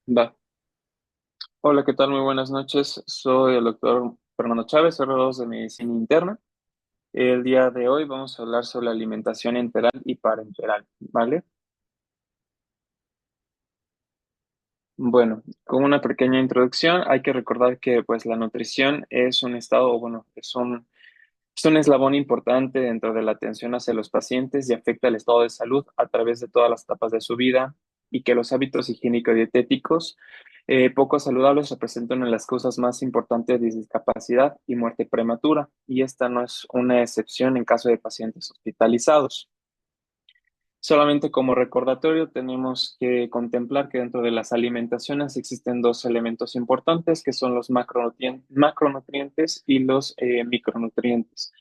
Va. Hola, ¿qué tal? Muy buenas noches. Soy el doctor Fernando Chávez, R2 de Medicina Interna. El día de hoy vamos a hablar sobre la alimentación enteral y parenteral, ¿vale? Bueno, con una pequeña introducción, hay que recordar que pues la nutrición es un estado, o bueno, es un eslabón importante dentro de la atención hacia los pacientes y afecta el estado de salud a través de todas las etapas de su vida y que los hábitos higiénico-dietéticos poco saludables representan una de las causas más importantes de discapacidad y muerte prematura, y esta no es una excepción en caso de pacientes hospitalizados. Solamente como recordatorio tenemos que contemplar que dentro de las alimentaciones existen dos elementos importantes que son los macronutrientes y los micronutrientes.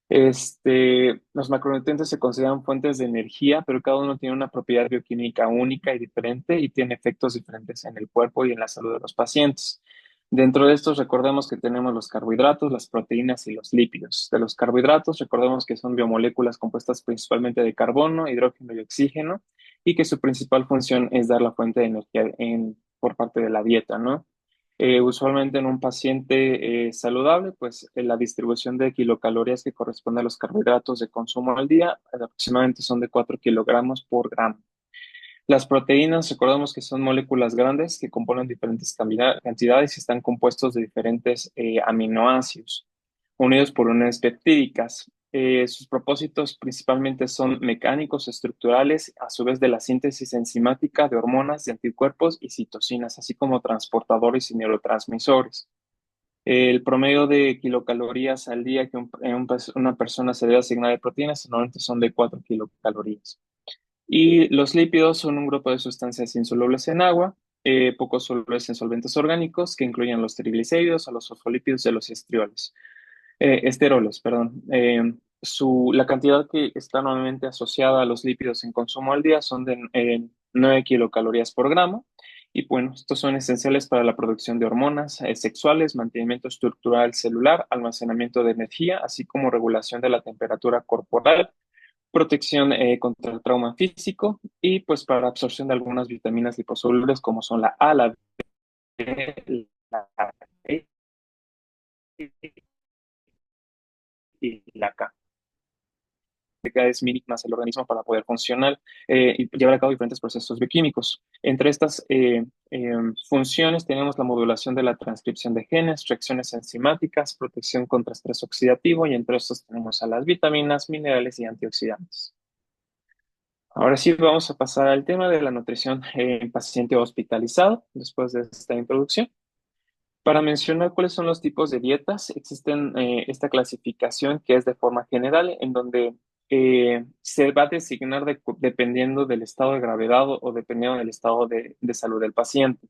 Los macronutrientes se consideran fuentes de energía, pero cada uno tiene una propiedad bioquímica única y diferente y tiene efectos diferentes en el cuerpo y en la salud de los pacientes. Dentro de estos, recordemos que tenemos los carbohidratos, las proteínas y los lípidos. De los carbohidratos, recordemos que son biomoléculas compuestas principalmente de carbono, hidrógeno y oxígeno, y que su principal función es dar la fuente de energía por parte de la dieta, ¿no? Usualmente en un paciente saludable, pues la distribución de kilocalorías que corresponde a los carbohidratos de consumo al día aproximadamente son de 4 kilogramos por gramo. Las proteínas, recordemos que son moléculas grandes que componen diferentes cantidades y están compuestos de diferentes aminoácidos, unidos por uniones peptídicas. Sus propósitos principalmente son mecánicos, estructurales, a su vez de la síntesis enzimática de hormonas, de anticuerpos y citocinas, así como transportadores y neurotransmisores. El promedio de kilocalorías al día que una persona se debe asignar de proteínas normalmente son de 4 kilocalorías. Y los lípidos son un grupo de sustancias insolubles en agua, poco solubles en solventes orgánicos, que incluyen los triglicéridos, a los fosfolípidos y a los esteroles, perdón. La cantidad que está normalmente asociada a los lípidos en consumo al día son de 9 kilocalorías por gramo. Y bueno, estos son esenciales para la producción de hormonas sexuales, mantenimiento estructural celular, almacenamiento de energía, así como regulación de la temperatura corporal, protección contra el trauma físico y pues para absorción de algunas vitaminas liposolubles como son la A, la B, la E y la K. Es mínimas el organismo para poder funcionar y llevar a cabo diferentes procesos bioquímicos. Entre estas funciones tenemos la modulación de la transcripción de genes, reacciones enzimáticas, protección contra estrés oxidativo y entre estos tenemos a las vitaminas, minerales y antioxidantes. Ahora sí, vamos a pasar al tema de la nutrición en paciente hospitalizado, después de esta introducción. Para mencionar cuáles son los tipos de dietas, existen esta clasificación que es de forma general, en donde se va a designar dependiendo del estado de gravedad o dependiendo del estado de salud del paciente.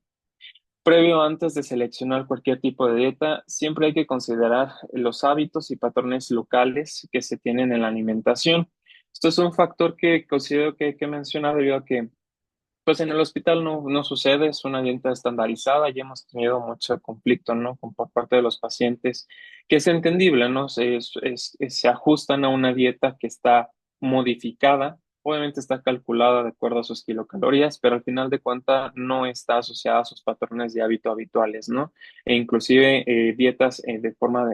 Previo antes de seleccionar cualquier tipo de dieta, siempre hay que considerar los hábitos y patrones locales que se tienen en la alimentación. Esto es un factor que considero que hay que mencionar debido a que pues en el hospital no sucede, es una dieta estandarizada y hemos tenido mucho conflicto, ¿no? Por parte de los pacientes, que es entendible, ¿no? Se ajustan a una dieta que está modificada, obviamente está calculada de acuerdo a sus kilocalorías, pero al final de cuentas no está asociada a sus patrones de hábito habituales, ¿no? E inclusive dietas de forma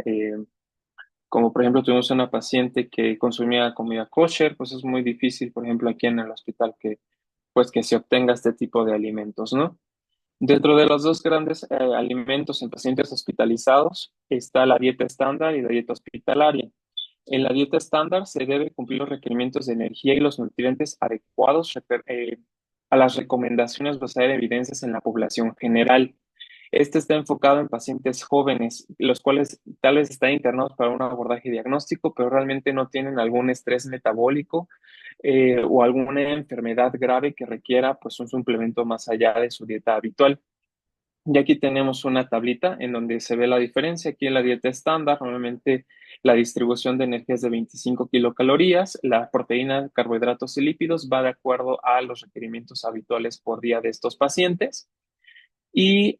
como por ejemplo tuvimos una paciente que consumía comida kosher, pues es muy difícil, por ejemplo, aquí en el hospital pues que se obtenga este tipo de alimentos, ¿no? Dentro de los dos grandes alimentos en pacientes hospitalizados está la dieta estándar y la dieta hospitalaria. En la dieta estándar se debe cumplir los requerimientos de energía y los nutrientes adecuados a las recomendaciones basadas en evidencias en la población general. Este está enfocado en pacientes jóvenes, los cuales tal vez están internados para un abordaje diagnóstico, pero realmente no tienen algún estrés metabólico o alguna enfermedad grave que requiera pues un suplemento más allá de su dieta habitual. Y aquí tenemos una tablita en donde se ve la diferencia. Aquí en la dieta estándar, normalmente la distribución de energía es de 25 kilocalorías. La proteína, carbohidratos y lípidos va de acuerdo a los requerimientos habituales por día de estos pacientes. Y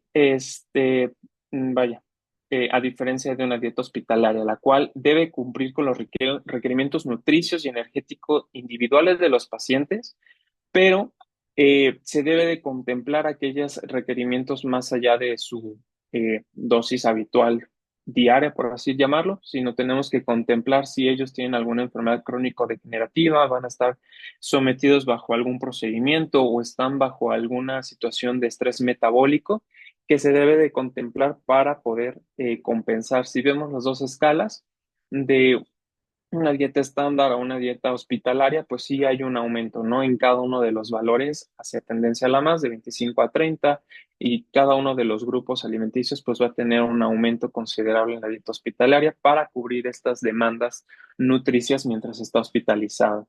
vaya, a diferencia de una dieta hospitalaria, la cual debe cumplir con los requerimientos nutricios y energéticos individuales de los pacientes, pero Se debe de contemplar aquellos requerimientos más allá de su dosis habitual diaria, por así llamarlo, sino tenemos que contemplar si ellos tienen alguna enfermedad crónico-degenerativa, van a estar sometidos bajo algún procedimiento o están bajo alguna situación de estrés metabólico que se debe de contemplar para poder compensar. Si vemos las dos escalas de una dieta estándar o una dieta hospitalaria, pues sí hay un aumento, ¿no? En cada uno de los valores hacia tendencia a la más de 25 a 30 y cada uno de los grupos alimenticios pues va a tener un aumento considerable en la dieta hospitalaria para cubrir estas demandas nutricias mientras está hospitalizado.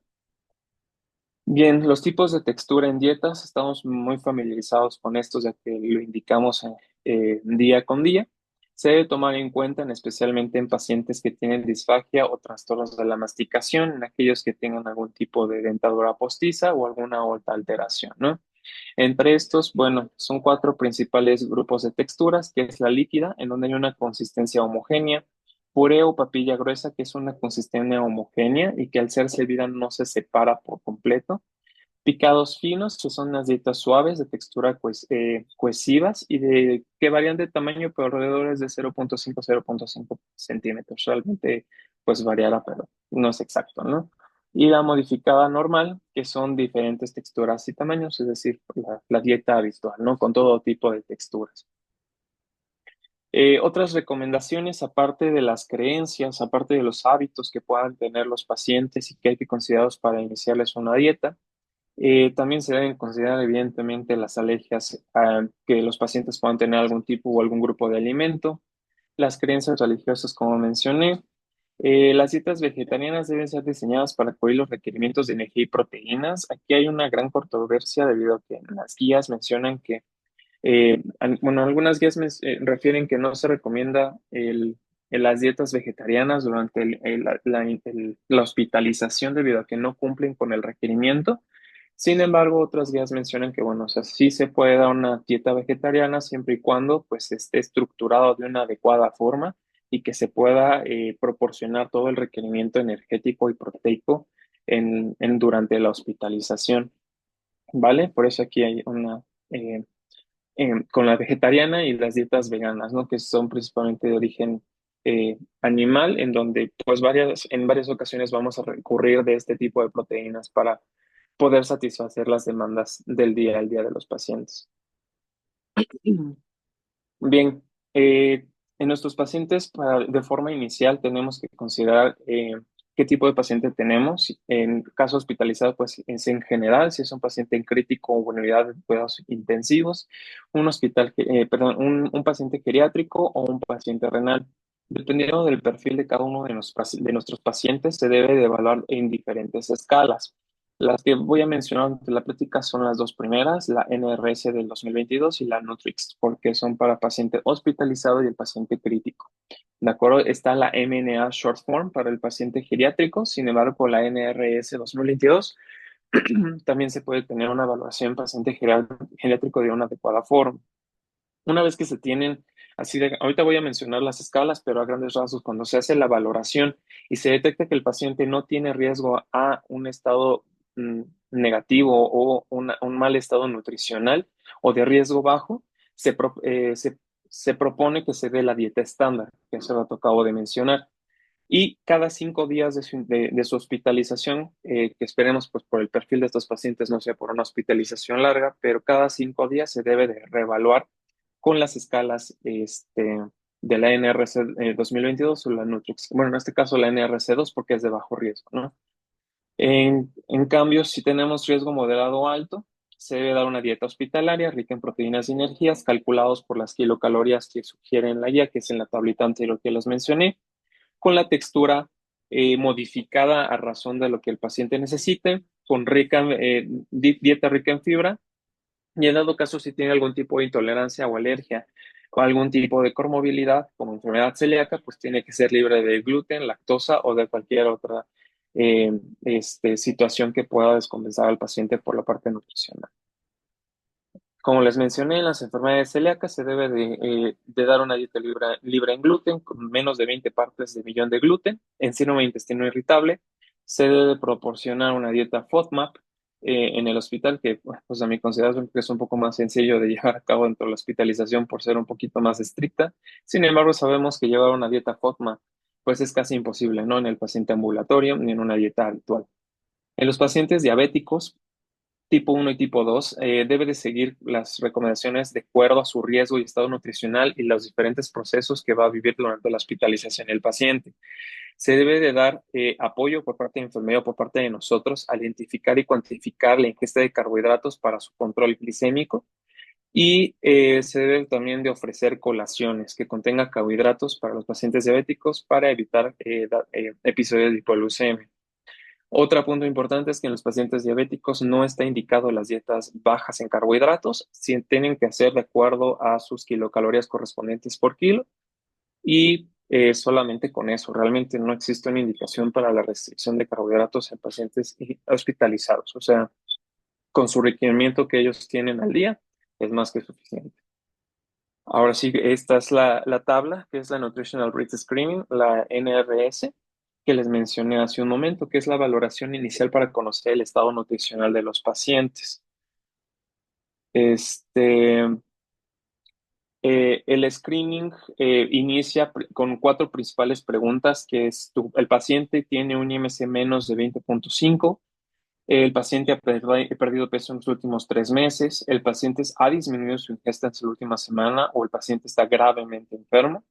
Bien, los tipos de textura en dietas, estamos muy familiarizados con estos ya que lo indicamos día con día. Se debe tomar en cuenta, especialmente en pacientes que tienen disfagia o trastornos de la masticación, en aquellos que tengan algún tipo de dentadura postiza o alguna otra alteración, ¿no? Entre estos, bueno, son cuatro principales grupos de texturas, que es la líquida, en donde hay una consistencia homogénea, puré o papilla gruesa, que es una consistencia homogénea y que al ser servida no se separa por completo. Picados finos, que son unas dietas suaves de textura cohesivas y que varían de tamaño, pero alrededor es de 0,5 centímetros. Realmente, pues variará, pero no es exacto, ¿no? Y la modificada normal, que son diferentes texturas y tamaños, es decir, la dieta habitual, ¿no? Con todo tipo de texturas. Otras recomendaciones, aparte de las creencias, aparte de los hábitos que puedan tener los pacientes y que hay que considerarlos para iniciarles una dieta, también se deben considerar evidentemente las alergias que los pacientes puedan tener algún tipo o algún grupo de alimento, las creencias religiosas como mencioné. Las dietas vegetarianas deben ser diseñadas para cubrir los requerimientos de energía y proteínas. Aquí hay una gran controversia debido a que en las guías mencionan que bueno, algunas guías refieren que no se recomienda las dietas vegetarianas durante la hospitalización debido a que no cumplen con el requerimiento. Sin embargo, otras guías mencionan que, bueno, o sea, sí se puede dar una dieta vegetariana siempre y cuando pues esté estructurado de una adecuada forma y que se pueda proporcionar todo el requerimiento energético y proteico durante la hospitalización, ¿vale? Por eso aquí hay eh, con la vegetariana y las dietas veganas, ¿no? Que son principalmente de origen animal, en donde pues en varias ocasiones vamos a recurrir de este tipo de proteínas para poder satisfacer las demandas del día al día de los pacientes. Bien, en nuestros pacientes, de forma inicial, tenemos que considerar qué tipo de paciente tenemos. En caso hospitalizado, pues es en general, si es un paciente en crítico o en unidad de cuidados intensivos, perdón, un paciente geriátrico o un paciente renal. Dependiendo del perfil de cada uno de nuestros pacientes, se debe de evaluar en diferentes escalas. Las que voy a mencionar ante la plática son las dos primeras, la NRS del 2022 y la Nutrix, porque son para paciente hospitalizado y el paciente crítico. ¿De acuerdo? Está la MNA Short Form para el paciente geriátrico, sin embargo, la NRS 2022 también se puede tener una evaluación en paciente geriátrico de una adecuada forma. Una vez que se tienen, ahorita voy a mencionar las escalas, pero a grandes rasgos, cuando se hace la valoración y se detecta que el paciente no tiene riesgo a un estado mm, negativo o un mal estado nutricional o de riesgo bajo, se propone que se dé la dieta estándar, que eso lo acabo de mencionar. Y cada 5 días de su hospitalización, que esperemos pues por el perfil de estos pacientes no sea por una hospitalización larga, pero cada 5 días se debe de reevaluar con las escalas de la NRC 2022 o la Nutrix. Bueno, en este caso la NRC 2 porque es de bajo riesgo, ¿no? En cambio, si tenemos riesgo moderado o alto, se debe dar una dieta hospitalaria rica en proteínas y energías calculados por las kilocalorías que sugiere en la guía, que es en la tablita anterior que los mencioné, con la textura modificada a razón de lo que el paciente necesite, con dieta rica en fibra, y en dado caso si tiene algún tipo de intolerancia o alergia o algún tipo de comorbilidad como enfermedad celíaca, pues tiene que ser libre de gluten, lactosa o de cualquier otra situación que pueda descompensar al paciente por la parte nutricional. Como les mencioné, en las enfermedades celíacas se debe de dar una dieta libre en gluten, con menos de 20 partes de millón de gluten. En síndrome de intestino irritable se debe proporcionar una dieta FODMAP, en el hospital, que bueno, pues a mi consideración que es un poco más sencillo de llevar a cabo dentro de la hospitalización por ser un poquito más estricta. Sin embargo, sabemos que llevar una dieta FODMAP pues es casi imposible, ¿no? En el paciente ambulatorio ni en una dieta habitual. En los pacientes diabéticos, tipo 1 y tipo 2, debe de seguir las recomendaciones de acuerdo a su riesgo y estado nutricional y los diferentes procesos que va a vivir durante la hospitalización el paciente. Se debe de dar apoyo por parte de enfermera o por parte de nosotros al identificar y cuantificar la ingesta de carbohidratos para su control glicémico y se debe también de ofrecer colaciones que contengan carbohidratos para los pacientes diabéticos para evitar episodios de hipoglucemia. Otro punto importante es que en los pacientes diabéticos no está indicado las dietas bajas en carbohidratos, si tienen que hacer de acuerdo a sus kilocalorías correspondientes por kilo y solamente con eso. Realmente no existe una indicación para la restricción de carbohidratos en pacientes hospitalizados. O sea, con su requerimiento que ellos tienen al día, es más que suficiente. Ahora sí, esta es la tabla, que es la Nutritional Risk Screening, la NRS, que les mencioné hace un momento, que es la valoración inicial para conocer el estado nutricional de los pacientes. Este, el screening inicia con cuatro principales preguntas, que es el paciente tiene un IMC menos de 20.5, el paciente ha perdido peso en los últimos 3 meses, el paciente ha disminuido su ingesta en su última semana o el paciente está gravemente enfermo.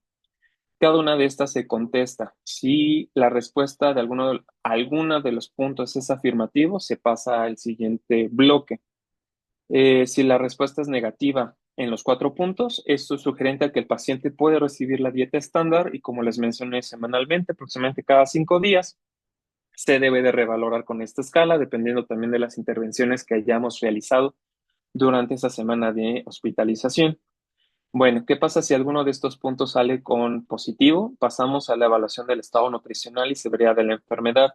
Cada una de estas se contesta. Si la respuesta de alguna de los puntos es afirmativo, se pasa al siguiente bloque. Si la respuesta es negativa en los cuatro puntos, esto es sugerente a que el paciente puede recibir la dieta estándar y como les mencioné semanalmente, aproximadamente cada 5 días, se debe de revalorar con esta escala, dependiendo también de las intervenciones que hayamos realizado durante esa semana de hospitalización. Bueno, ¿qué pasa si alguno de estos puntos sale con positivo? Pasamos a la evaluación del estado nutricional y severidad de la enfermedad.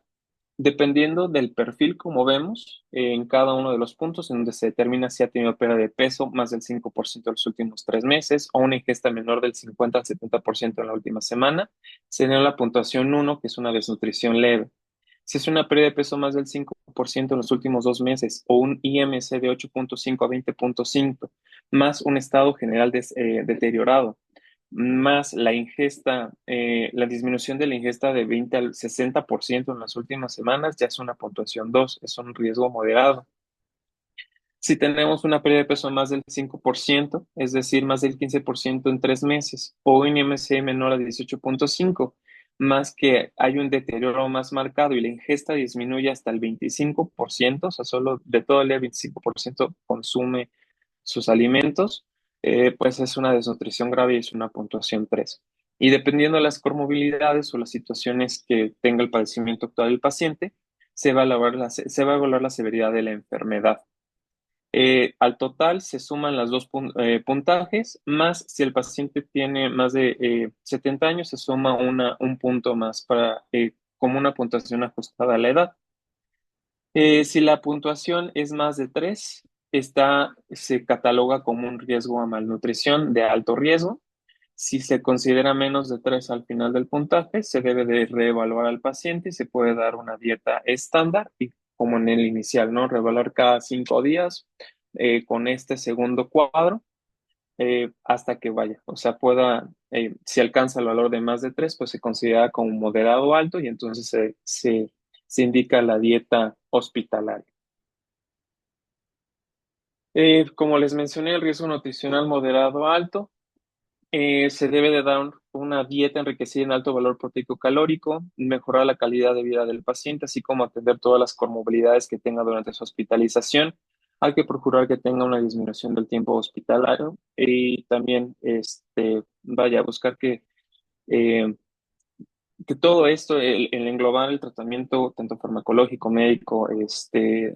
Dependiendo del perfil, como vemos, en cada uno de los puntos en donde se determina si ha tenido pérdida de peso más del 5% en los últimos 3 meses o una ingesta menor del 50 al 70% en la última semana, sería la puntuación 1, que es una desnutrición leve. Si es una pérdida de peso más del 5% en los últimos 2 meses o un IMC de 8.5 a 20.5, más un estado general deteriorado, más la ingesta, la disminución de la ingesta de 20 al 60% en las últimas semanas, ya es una puntuación 2, es un riesgo moderado. Si tenemos una pérdida de peso más del 5%, es decir, más del 15% en 3 meses, o un IMC menor a 18.5, más que hay un deterioro más marcado y la ingesta disminuye hasta el 25%, o sea, solo de todo el día 25% consume sus alimentos, pues es una desnutrición grave y es una puntuación 3. Y dependiendo de las comorbilidades o las situaciones que tenga el padecimiento actual del paciente, se va a evaluar la severidad de la enfermedad. Al total se suman los dos puntajes, más si el paciente tiene más de 70 años, se suma un punto más para, como una puntuación ajustada a la edad. Si la puntuación es más de 3, se cataloga como un riesgo a malnutrición de alto riesgo. Si se considera menos de 3 al final del puntaje, se debe de reevaluar al paciente y se puede dar una dieta estándar y como en el inicial, ¿no? Reevaluar cada 5 días con este segundo cuadro hasta que vaya, o sea, si alcanza el valor de más de 3, pues se considera como moderado alto y entonces se indica la dieta hospitalaria. Como les mencioné, el riesgo nutricional moderado alto. Se debe de dar una dieta enriquecida en alto valor proteico calórico, mejorar la calidad de vida del paciente, así como atender todas las comorbilidades que tenga durante su hospitalización. Hay que procurar que tenga una disminución del tiempo hospitalario y también vaya a buscar eh, que todo esto, el englobar el tratamiento tanto farmacológico, médico,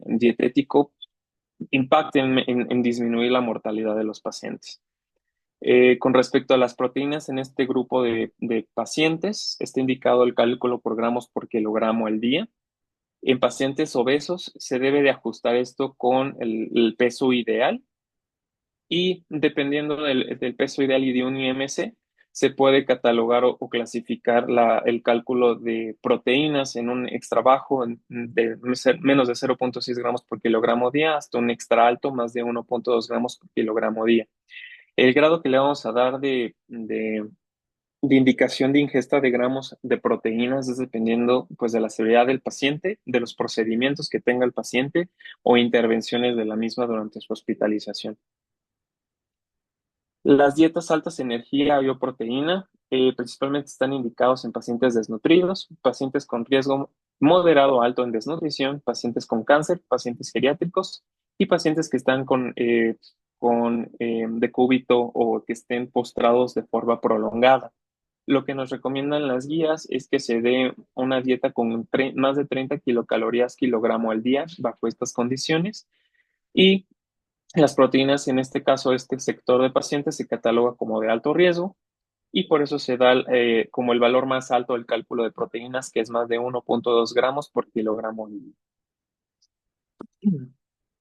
dietético, impacte en disminuir la mortalidad de los pacientes. Con respecto a las proteínas en este grupo de pacientes, está indicado el cálculo por gramos por kilogramo al día. En pacientes obesos se debe de ajustar esto con el peso ideal y dependiendo del peso ideal y de un IMC, se puede catalogar o clasificar el cálculo de proteínas en un extra bajo de menos de 0,6 gramos por kilogramo día hasta un extra alto más de 1,2 gramos por kilogramo día. El grado que le vamos a dar de indicación de ingesta de gramos de proteínas es dependiendo pues de la severidad del paciente, de los procedimientos que tenga el paciente o intervenciones de la misma durante su hospitalización. Las dietas altas en energía y o proteína principalmente están indicados en pacientes desnutridos, pacientes con riesgo moderado o alto en desnutrición, pacientes con cáncer, pacientes geriátricos y pacientes que están con decúbito o que estén postrados de forma prolongada. Lo que nos recomiendan las guías es que se dé una dieta con más de 30 kilocalorías kilogramo al día bajo estas condiciones y las proteínas, en este caso, este sector de pacientes se cataloga como de alto riesgo y por eso se da como el valor más alto del cálculo de proteínas, que es más de 1,2 gramos por kilogramo.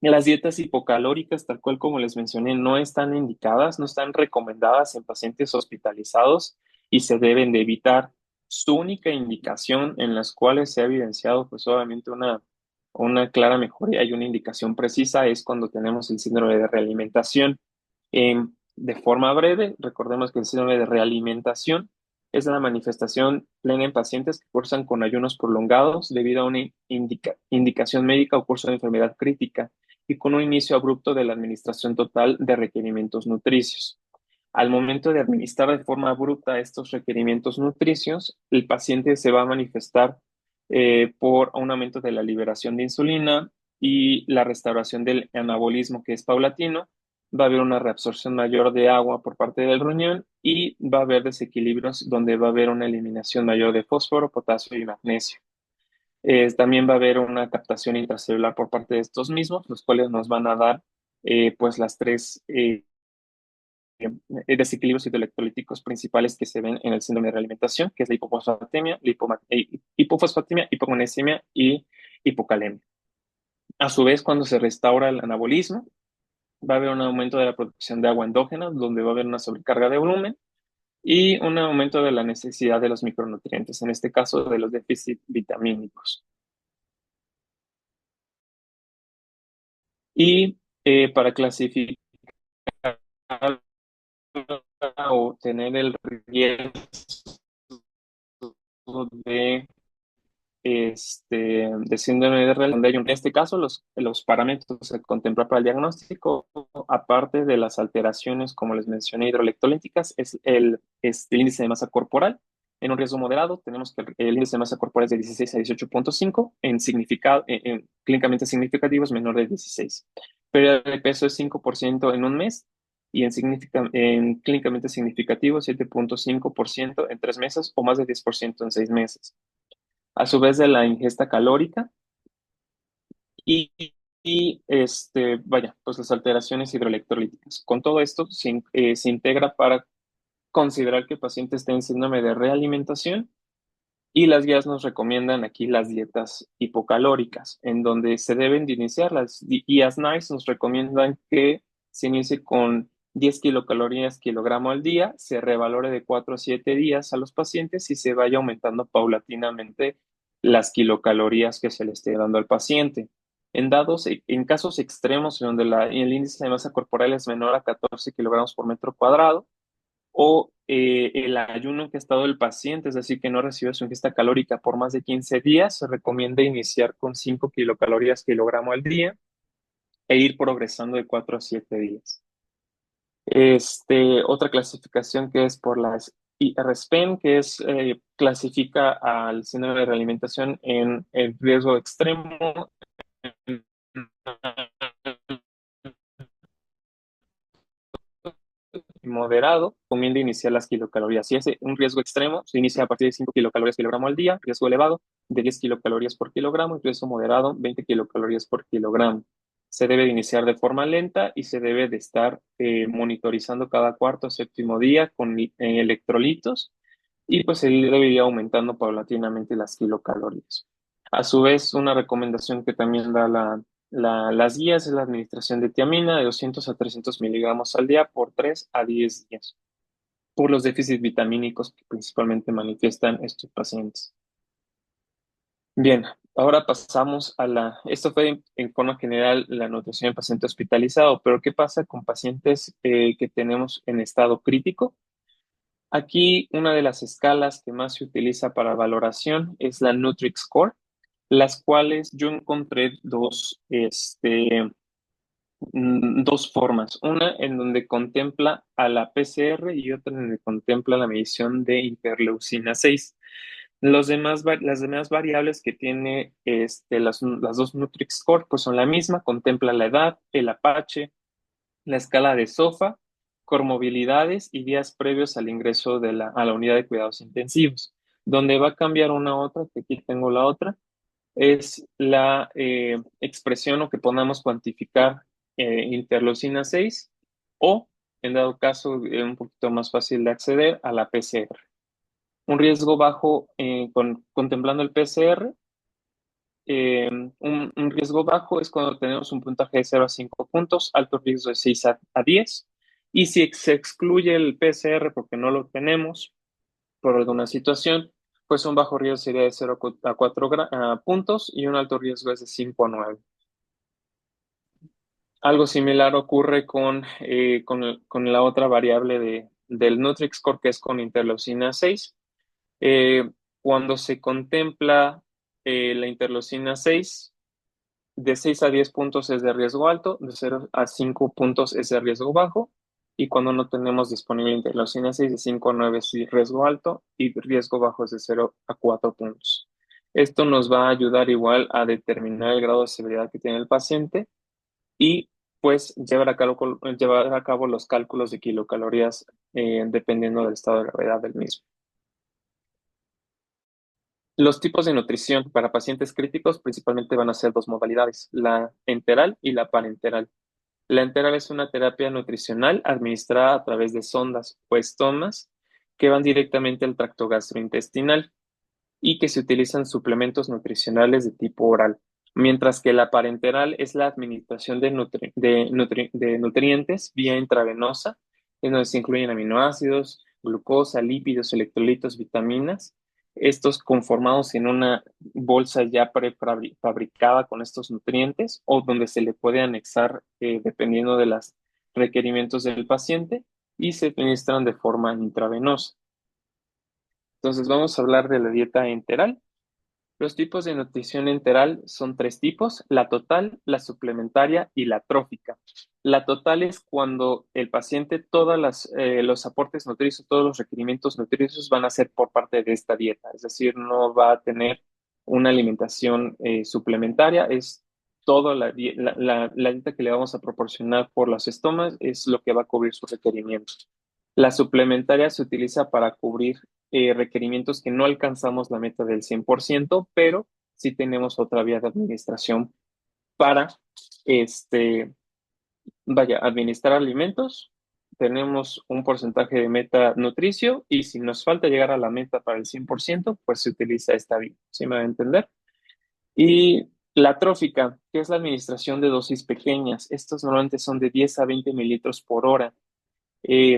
Las dietas hipocalóricas, tal cual como les mencioné, no están indicadas, no están recomendadas en pacientes hospitalizados y se deben de evitar. Su única indicación en las cuales se ha evidenciado, pues obviamente una clara mejoría y una indicación precisa es cuando tenemos el síndrome de realimentación. De forma breve, recordemos que el síndrome de realimentación es la manifestación plena en pacientes que cursan con ayunos prolongados debido a una indicación médica o curso de enfermedad crítica y con un inicio abrupto de la administración total de requerimientos nutricios. Al momento de administrar de forma abrupta estos requerimientos nutricios, el paciente se va a manifestar por un aumento de la liberación de insulina y la restauración del anabolismo, que es paulatino. Va a haber una reabsorción mayor de agua por parte del riñón y va a haber desequilibrios donde va a haber una eliminación mayor de fósforo, potasio y magnesio. También va a haber una captación intracelular por parte de estos mismos, los cuales nos van a dar pues las tres desequilibrios hidroelectrolíticos principales que se ven en el síndrome de realimentación, que es la hipofosfatemia, hipofosfatemia, hipomagnesemia y hipocalemia. A su vez, cuando se restaura el anabolismo, va a haber un aumento de la producción de agua endógena, donde va a haber una sobrecarga de volumen y un aumento de la necesidad de los micronutrientes, en este caso de los déficits vitamínicos. Y para clasificar o tener el riesgo de, de síndrome de Raynaud, en este caso los parámetros que se contemplan para el diagnóstico, aparte de las alteraciones, como les mencioné, hidroelectrolíticas, es el índice de masa corporal. En un riesgo moderado, tenemos que el índice de masa corporal es de 16 a 18,5, clínicamente significativo es menor de 16. Pérdida de peso es 5% en un mes y en clínicamente significativo 7,5% en 3 meses o más de 10% en 6 meses. A su vez de la ingesta calórica y, vaya, pues las alteraciones hidroelectrolíticas. Con todo esto se integra para considerar que el paciente está en síndrome de realimentación y las guías nos recomiendan aquí las dietas hipocalóricas, en donde se deben de iniciar. Las guías NICE nos recomiendan que se inicie con 10 kilocalorías kilogramo al día, se revalore de 4 a 7 días a los pacientes y se vaya aumentando paulatinamente las kilocalorías que se le esté dando al paciente. En casos extremos en donde el índice de masa corporal es menor a 14 kilogramos por metro cuadrado, o el ayuno en que ha estado el paciente, es decir, que no recibe su ingesta calórica por más de 15 días, se recomienda iniciar con 5 kilocalorías kilogramo al día e ir progresando de 4 a 7 días. Otra clasificación que es por las IRSPEN, que clasifica al síndrome de realimentación en el riesgo extremo, moderado, recomienda iniciar las kilocalorías. Si es un riesgo extremo, se inicia a partir de 5 kilocalorías kilogramo al día, riesgo elevado de 10 kilocalorías por kilogramo y riesgo moderado 20 kilocalorías por kilogramo. Se debe de iniciar de forma lenta y se debe de estar monitorizando cada cuarto o séptimo día con electrolitos y pues se debe ir aumentando paulatinamente las kilocalorías. A su vez, una recomendación que también da las guías es la administración de tiamina de 200 a 300 miligramos al día por 3 a 10 días. por los déficits vitamínicos que principalmente manifiestan estos pacientes. Bien, ahora pasamos a esto fue en forma general la nutrición en paciente hospitalizado, pero ¿qué pasa con pacientes que tenemos en estado crítico? Aquí una de las escalas que más se utiliza para valoración es la Nutri-Score, las cuales yo encontré dos formas. Una en donde contempla a la PCR y otra en donde contempla la medición de interleucina 6. Las demás variables que tiene las dos Nutri-Score pues son la misma, contempla la edad, el Apache, la escala de SOFA, comorbilidades y días previos al ingreso a la unidad de cuidados intensivos. Donde va a cambiar una a otra, que aquí tengo la otra, es la expresión o que podamos cuantificar interleucina 6 o, en dado caso, un poquito más fácil de acceder a la PCR. Un riesgo bajo contemplando el PCR. Un riesgo bajo es cuando tenemos un puntaje de 0 a 5 puntos, alto riesgo de 6 a 10. Y si se excluye el PCR porque no lo tenemos por alguna situación, pues un bajo riesgo sería de 0 a 4 puntos y un alto riesgo es de 5 a 9. Algo similar ocurre con la otra variable del Nutri-Score, que es con interleucina 6. Eh, Cuando se contempla la interleucina 6, de 6 a 10 puntos es de riesgo alto, de 0 a 5 puntos es de riesgo bajo, y cuando no tenemos disponible interleucina 6, de 5 a 9 es de riesgo alto y riesgo bajo es de 0 a 4 puntos. Esto nos va a ayudar igual a determinar el grado de severidad que tiene el paciente y pues llevar a cabo los cálculos de kilocalorías dependiendo del estado de gravedad del mismo. Los tipos de nutrición para pacientes críticos principalmente van a ser dos modalidades, la enteral y la parenteral. La enteral es una terapia nutricional administrada a través de sondas o estomas que van directamente al tracto gastrointestinal y que se utilizan suplementos nutricionales de tipo oral, mientras que la parenteral es la administración de nutrientes vía intravenosa, en donde se incluyen aminoácidos, glucosa, lípidos, electrolitos, vitaminas, estos conformados en una bolsa ya prefabricada con estos nutrientes o donde se le puede anexar dependiendo de los requerimientos del paciente y se administran de forma intravenosa. Entonces vamos a hablar de la dieta enteral. Los tipos de nutrición enteral son tres tipos: la total, la suplementaria y la trófica. La total es cuando el paciente, los aportes nutricios, todos los requerimientos nutricios van a ser por parte de esta dieta, es decir, no va a tener una alimentación suplementaria, es toda la dieta que le vamos a proporcionar por los estómagos es lo que va a cubrir sus requerimientos. La suplementaria se utiliza para cubrir requerimientos que no alcanzamos la meta del 100%, pero sí tenemos otra vía de administración para, administrar alimentos. Tenemos un porcentaje de meta nutricio y si nos falta llegar a la meta para el 100%, pues se utiliza esta vía. ¿Sí me va a entender? Y la trófica, que es la administración de dosis pequeñas. Estos normalmente son de 10 a 20 mililitros por hora.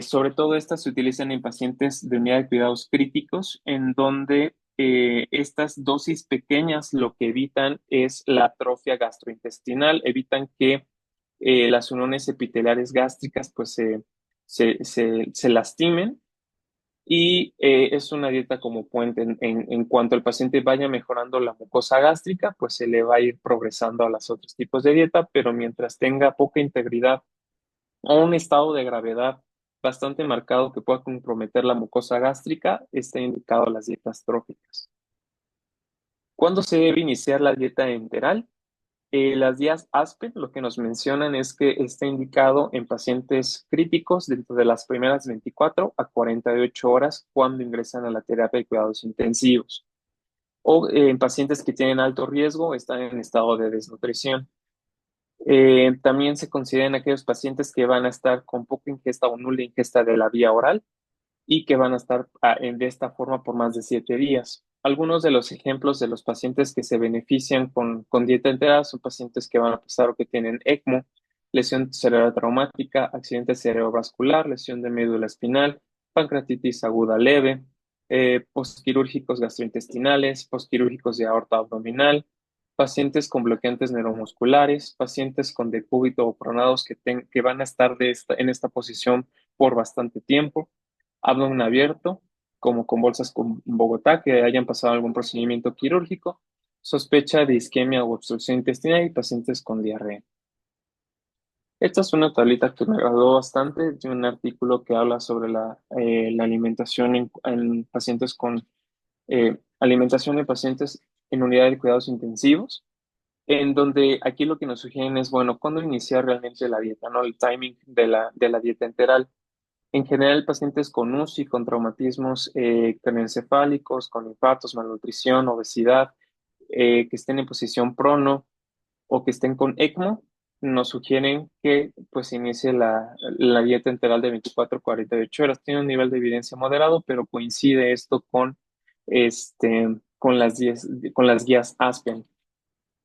Sobre todo estas se utilizan en pacientes de unidad de cuidados críticos, en donde estas dosis pequeñas lo que evitan es la atrofia gastrointestinal, evitan que las uniones epiteliales gástricas pues se lastimen y es una dieta como puente. En cuanto el paciente vaya mejorando la mucosa gástrica, pues se le va a ir progresando a los otros tipos de dieta, pero mientras tenga poca integridad o un estado de gravedad bastante marcado que pueda comprometer la mucosa gástrica, está indicado las dietas tróficas. ¿Cuándo se debe iniciar la dieta enteral? Las guías ASPEN lo que nos mencionan es que está indicado en pacientes críticos dentro de las primeras 24 a 48 horas cuando ingresan a la terapia de cuidados intensivos o en pacientes que tienen alto riesgo, están en estado de desnutrición. También se consideran aquellos pacientes que van a estar con poca ingesta o nula ingesta de la vía oral y que van a estar de esta forma por más de 7 días. Algunos de los ejemplos de los pacientes que se benefician con dieta entera son pacientes que van a pasar o que tienen ECMO, lesión cerebral traumática, accidente cerebrovascular, lesión de médula espinal, pancreatitis aguda leve, postquirúrgicos gastrointestinales, postquirúrgicos de aorta abdominal, pacientes con bloqueantes neuromusculares, pacientes con decúbito o pronados que van a estar en esta posición por bastante tiempo, abdomen abierto, como con bolsas con Bogotá, que hayan pasado algún procedimiento quirúrgico, sospecha de isquemia o obstrucción intestinal y pacientes con diarrea. Esta es una tablita que me agradó bastante de un artículo que habla sobre la alimentación en pacientes con alimentación de pacientes en unidad de cuidados intensivos, en donde aquí lo que nos sugieren es, bueno, ¿cuándo iniciar realmente la dieta, ¿no? El timing de la dieta enteral. En general, pacientes con UCI, con traumatismos craneoencefálicos, con infartos, malnutrición, obesidad, que estén en posición prono o que estén con ECMO, nos sugieren que pues se inicie la dieta enteral de 24 a 48 horas. Tiene un nivel de evidencia moderado, pero coincide esto con las guías Aspen.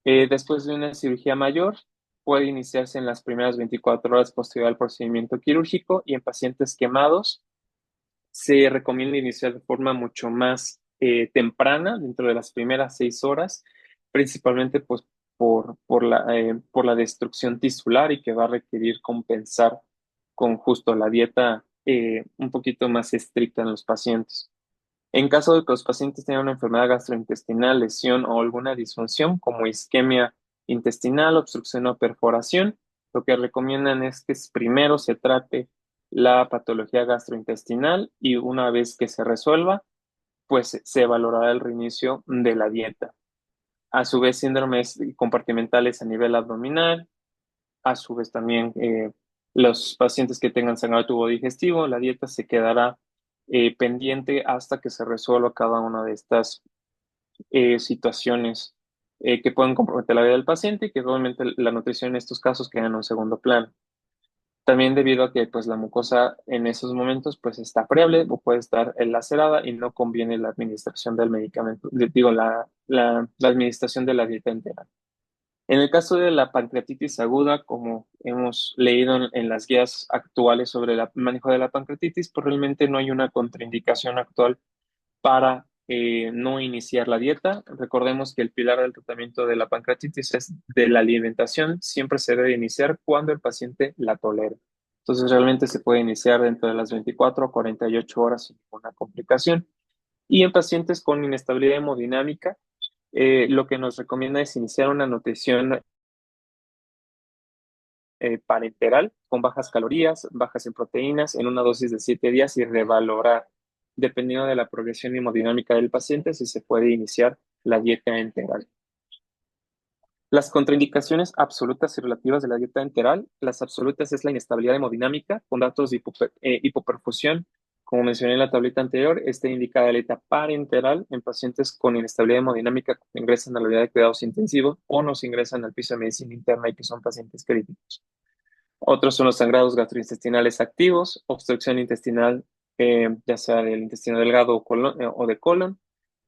Después de una cirugía mayor, puede iniciarse en las primeras 24 horas posterior al procedimiento quirúrgico y en pacientes quemados se recomienda iniciar de forma mucho más temprana, dentro de las primeras 6 horas, principalmente pues por la destrucción tisular y que va a requerir compensar con justo la dieta un poquito más estricta en los pacientes. En caso de que los pacientes tengan una enfermedad gastrointestinal, lesión o alguna disfunción como isquemia intestinal, obstrucción o perforación, lo que recomiendan es que primero se trate la patología gastrointestinal y una vez que se resuelva, pues se valorará el reinicio de la dieta. A su vez, síndromes compartimentales a nivel abdominal, a su vez también los pacientes que tengan sangrado de tubo digestivo, la dieta se quedará pendiente hasta que se resuelva cada una de estas situaciones que pueden comprometer la vida del paciente y que obviamente la nutrición en estos casos queda en un segundo plano. También debido a que pues la mucosa en esos momentos pues está friable o puede estar lacerada y no conviene la administración del medicamento, digo, la administración de la dieta entera. En el caso de la pancreatitis aguda, como hemos leído en las guías actuales sobre el manejo de la pancreatitis, pues realmente no hay una contraindicación actual para no iniciar la dieta. Recordemos que el pilar del tratamiento de la pancreatitis es de la alimentación. Siempre se debe iniciar cuando el paciente la tolera. Entonces, realmente se puede iniciar dentro de las 24 o 48 horas sin ninguna complicación. Y en pacientes con inestabilidad hemodinámica, lo que nos recomienda es iniciar una nutrición parenteral con bajas calorías, bajas en proteínas, en una dosis de 7 días y revalorar, dependiendo de la progresión hemodinámica del paciente, si se puede iniciar la dieta enteral. Las contraindicaciones absolutas y relativas de la dieta enteral, las absolutas es la inestabilidad hemodinámica con datos de hipoperfusión. Como mencioné en la tablita anterior, está indicada la dieta parenteral en pacientes con inestabilidad hemodinámica que ingresan a la unidad de cuidados intensivos o nos ingresan al piso de medicina interna y que son pacientes críticos. Otros son los sangrados gastrointestinales activos, obstrucción intestinal, ya sea del intestino delgado o de colon,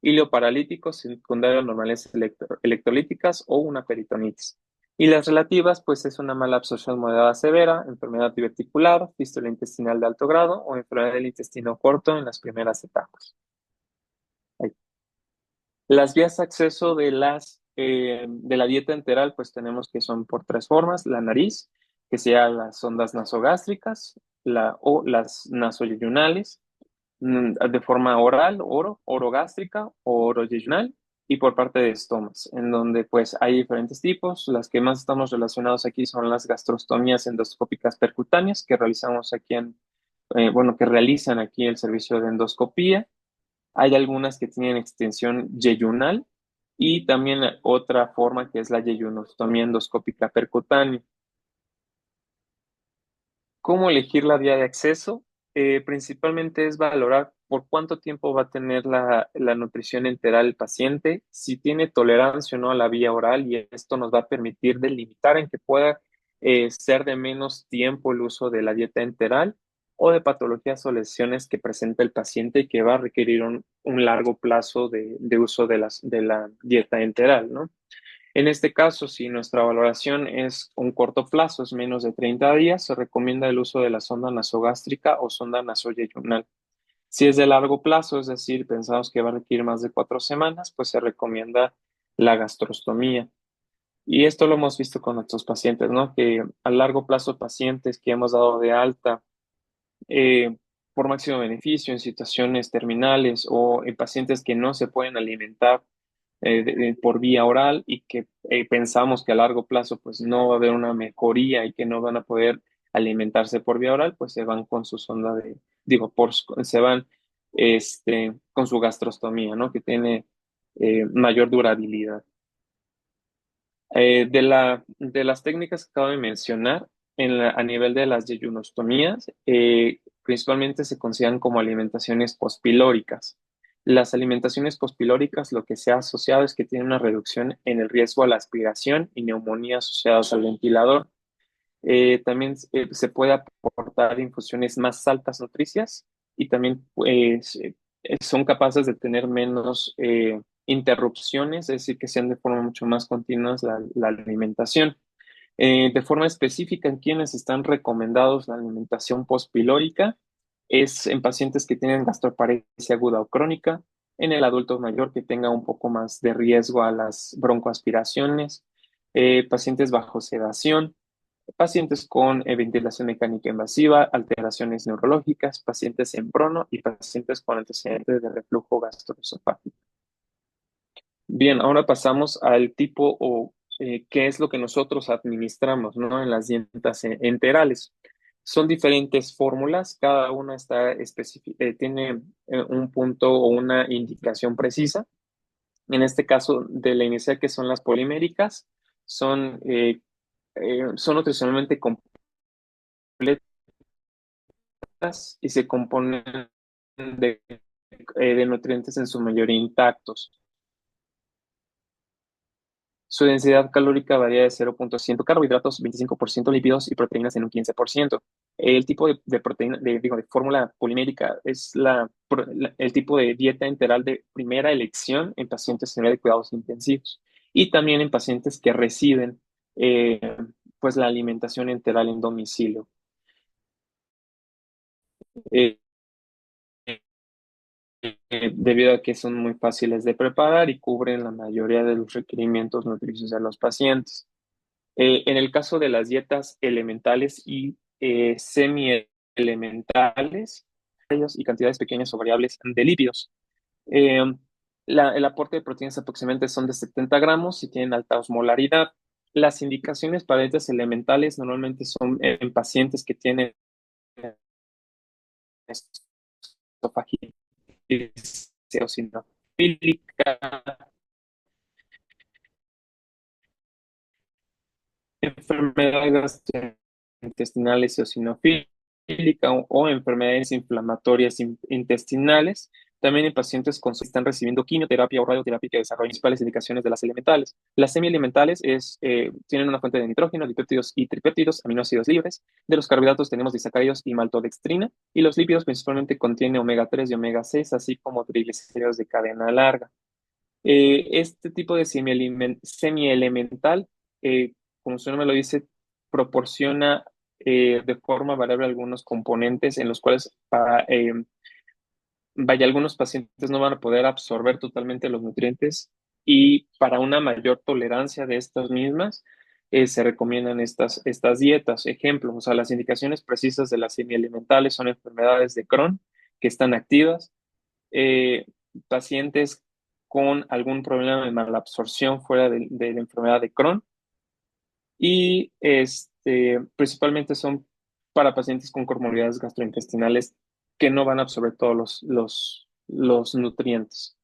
hilio paralítico secundario a normales electrolíticas o una peritonitis. Y las relativas, pues es una mala absorción moderada severa, enfermedad diverticular, fístula intestinal de alto grado o enfermedad del intestino corto en las primeras etapas. Ahí. Las vías de acceso de la dieta enteral, pues tenemos que son por tres formas: la nariz, que sea las sondas nasogástricas, o las nasoyeyunales, de forma oral, orogástrica o oroyeyunal, y por parte de estomas, en donde pues hay diferentes tipos. Las que más estamos relacionados aquí son las gastrostomías endoscópicas percutáneas que realizamos aquí que realizan aquí el servicio de endoscopía. Hay algunas que tienen extensión yeyunal y también otra forma que es la yeyunostomía endoscópica percutánea. ¿Cómo elegir la vía de acceso? Principalmente es valorar por cuánto tiempo va a tener la nutrición enteral el paciente, si tiene tolerancia o no a la vía oral, y esto nos va a permitir delimitar en que pueda ser de menos tiempo el uso de la dieta enteral o de patologías o lesiones que presenta el paciente y que va a requerir un largo plazo de uso de la dieta enteral, ¿no? En este caso, si nuestra valoración es un corto plazo, es menos de 30 días, se recomienda el uso de la sonda nasogástrica o sonda nasoyeyunal. Si es de largo plazo, es decir, pensamos que va a requerir más de 4 semanas, pues se recomienda la gastrostomía. Y esto lo hemos visto con nuestros pacientes, ¿no? Que a largo plazo pacientes que hemos dado de alta eh, por máximo beneficio en situaciones terminales o en pacientes que no se pueden alimentar por vía oral y que pensamos que a largo plazo pues no va a haber una mejoría y que no van a poder alimentarse por vía oral, pues se van con su sonda se van con su gastrostomía, ¿no? Que tiene mayor durabilidad. De las técnicas que acabo de mencionar, a nivel de las yeyunostomías, principalmente se consideran como alimentaciones pospilóricas. Las alimentaciones pospilóricas lo que se ha asociado es que tienen una reducción en el riesgo a la aspiración y neumonía asociadas al ventilador. También se puede aportar infusiones más altas nutricias y también son capaces de tener menos interrupciones, es decir, que sean de forma mucho más continua la alimentación. De forma específica, en quienes están recomendados la alimentación postpilórica es en pacientes que tienen gastroparesia aguda o crónica, en el adulto mayor que tenga un poco más de riesgo a las broncoaspiraciones, pacientes bajo sedación, pacientes con ventilación mecánica invasiva, alteraciones neurológicas, pacientes en prono y pacientes con antecedentes de reflujo gastroesofágico. Bien, ahora pasamos al tipo o qué es lo que nosotros administramos, ¿no? En las dietas enterales. Son diferentes fórmulas, cada una tiene un punto o una indicación precisa. En este caso de la inicial, que son las poliméricas, son nutricionalmente completas y se componen de, de nutrientes en su mayoría intactos. Su densidad calórica varía de 0,100 carbohidratos, 25% lípidos y proteínas en un 15%. El tipo de proteína, de fórmula polimérica es el tipo de dieta enteral de primera elección en pacientes en área de cuidados intensivos y también en pacientes que residen eh, pues la alimentación enteral en domicilio. Eh, Debido a que son muy fáciles de preparar y cubren la mayoría de los requerimientos nutricios de los pacientes. En el caso de las dietas elementales y semi-elementales, y cantidades pequeñas o variables de lípidos. Eh, el aporte de proteínas aproximadamente son de 70 gramos y tienen alta osmolaridad. Las indicaciones para dietas elementales normalmente son en pacientes que tienen estofagitis eosinofílica, enfermedades gastrointestinales eosinofílica o enfermedades inflamatorias intestinales. También en pacientes que están recibiendo quimioterapia o radioterapia que desarrollan principales indicaciones de las elementales. Las semielementales tienen una fuente de nitrógeno, dipéptidos y tripéptidos, aminoácidos libres. De los carbohidratos tenemos disacáridos y maltodextrina. Y los lípidos principalmente contienen omega 3 y omega 6, así como triglicéridos de cadena larga. Este tipo de semielemental, como su nombre lo dice, proporciona de forma variable algunos componentes en los cuales algunos pacientes no van a poder absorber totalmente los nutrientes y para una mayor tolerancia de estas mismas, se recomiendan estas dietas. Ejemplo, o sea, las indicaciones precisas de las semielementales son enfermedades de Crohn que están activas, eh, pacientes con algún problema de malabsorción fuera de la enfermedad de Crohn y principalmente son para pacientes con comorbilidades gastrointestinales que no van a absorber todos los nutrientes.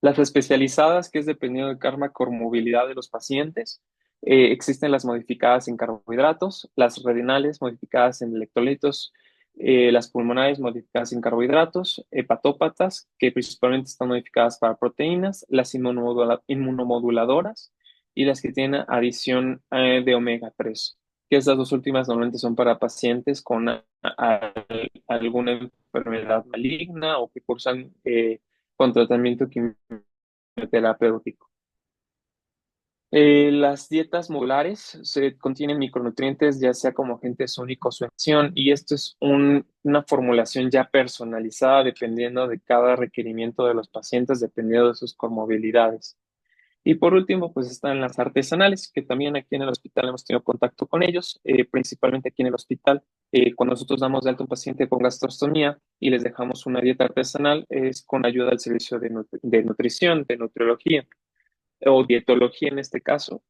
Las especializadas, que es dependiendo del karma comorbilidad de los pacientes, existen las modificadas en carbohidratos, las renales modificadas en electrolitos, las pulmonares modificadas en carbohidratos, hepatópatas, que principalmente están modificadas para proteínas, las inmunomoduladoras y las que tienen adición de omega 3, que estas dos últimas normalmente son para pacientes con alguna enfermedad maligna o que cursan con tratamiento quimioterapéutico. Las dietas modulares se contienen micronutrientes, ya sea como agentes únicos o en acción, y esto es una formulación ya personalizada dependiendo de cada requerimiento de los pacientes, dependiendo de sus comorbilidades. Y por último, pues están las artesanales, que también aquí en el hospital hemos tenido contacto con ellos, principalmente aquí en el hospital. Cuando nosotros damos de alta a un paciente con gastrostomía y les dejamos una dieta artesanal, es con ayuda del servicio de nutrición, de nutriología o dietología en este caso,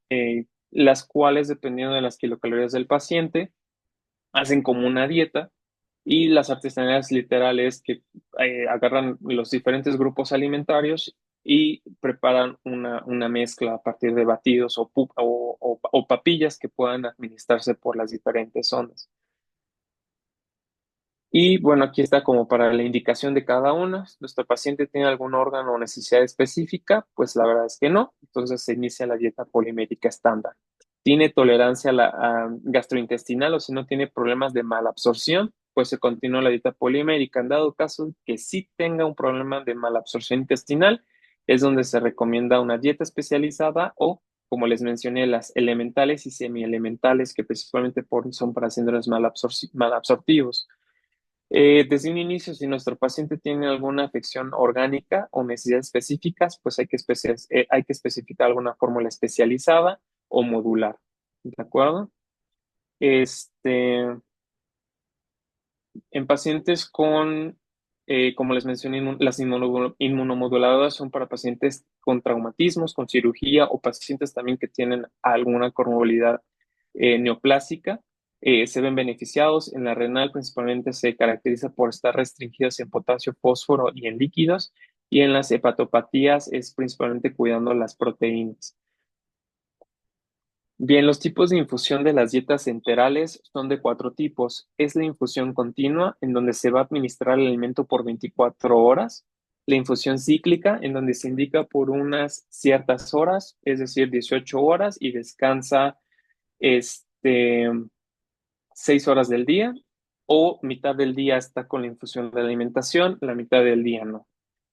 las cuales, dependiendo de las kilocalorías del paciente, hacen como una dieta y las artesanías literales que agarran los diferentes grupos alimentarios y preparan una mezcla a partir de batidos o papillas que puedan administrarse por las diferentes zonas. Y bueno, aquí está como para la indicación de cada una. ¿Nuestro paciente tiene algún órgano o necesidad específica? Pues la verdad es que no. Entonces se inicia la dieta polimédica estándar. ¿Tiene tolerancia a gastrointestinal o si no tiene problemas de malabsorción? Pues se continúa la dieta polimédica. En dado caso que sí tenga un problema de malabsorción intestinal, es donde se recomienda una dieta especializada o, como les mencioné, las elementales y semielementales, que principalmente son para síndromes malabsortivos. Desde un inicio, si nuestro paciente tiene alguna afección orgánica o necesidades específicas, pues hay que especificar alguna fórmula especializada o modular. ¿De acuerdo? Este, en pacientes como les mencioné, las inmunomoduladoras son para pacientes con traumatismos, con cirugía o pacientes también que tienen alguna comorbilidad neoplásica. Se ven beneficiados. En la renal principalmente se caracteriza por estar restringidos en potasio, fósforo y en líquidos. Y en las hepatopatías es principalmente cuidando las proteínas. Bien, los tipos de infusión de las dietas enterales son de cuatro tipos. Es la infusión continua, en donde se va a administrar el alimento por 24 horas. La infusión cíclica, en donde se indica por unas ciertas horas, es decir, 18 horas, y descansa este, 6 horas del día, o mitad del día está con la infusión de la alimentación, la mitad del día no.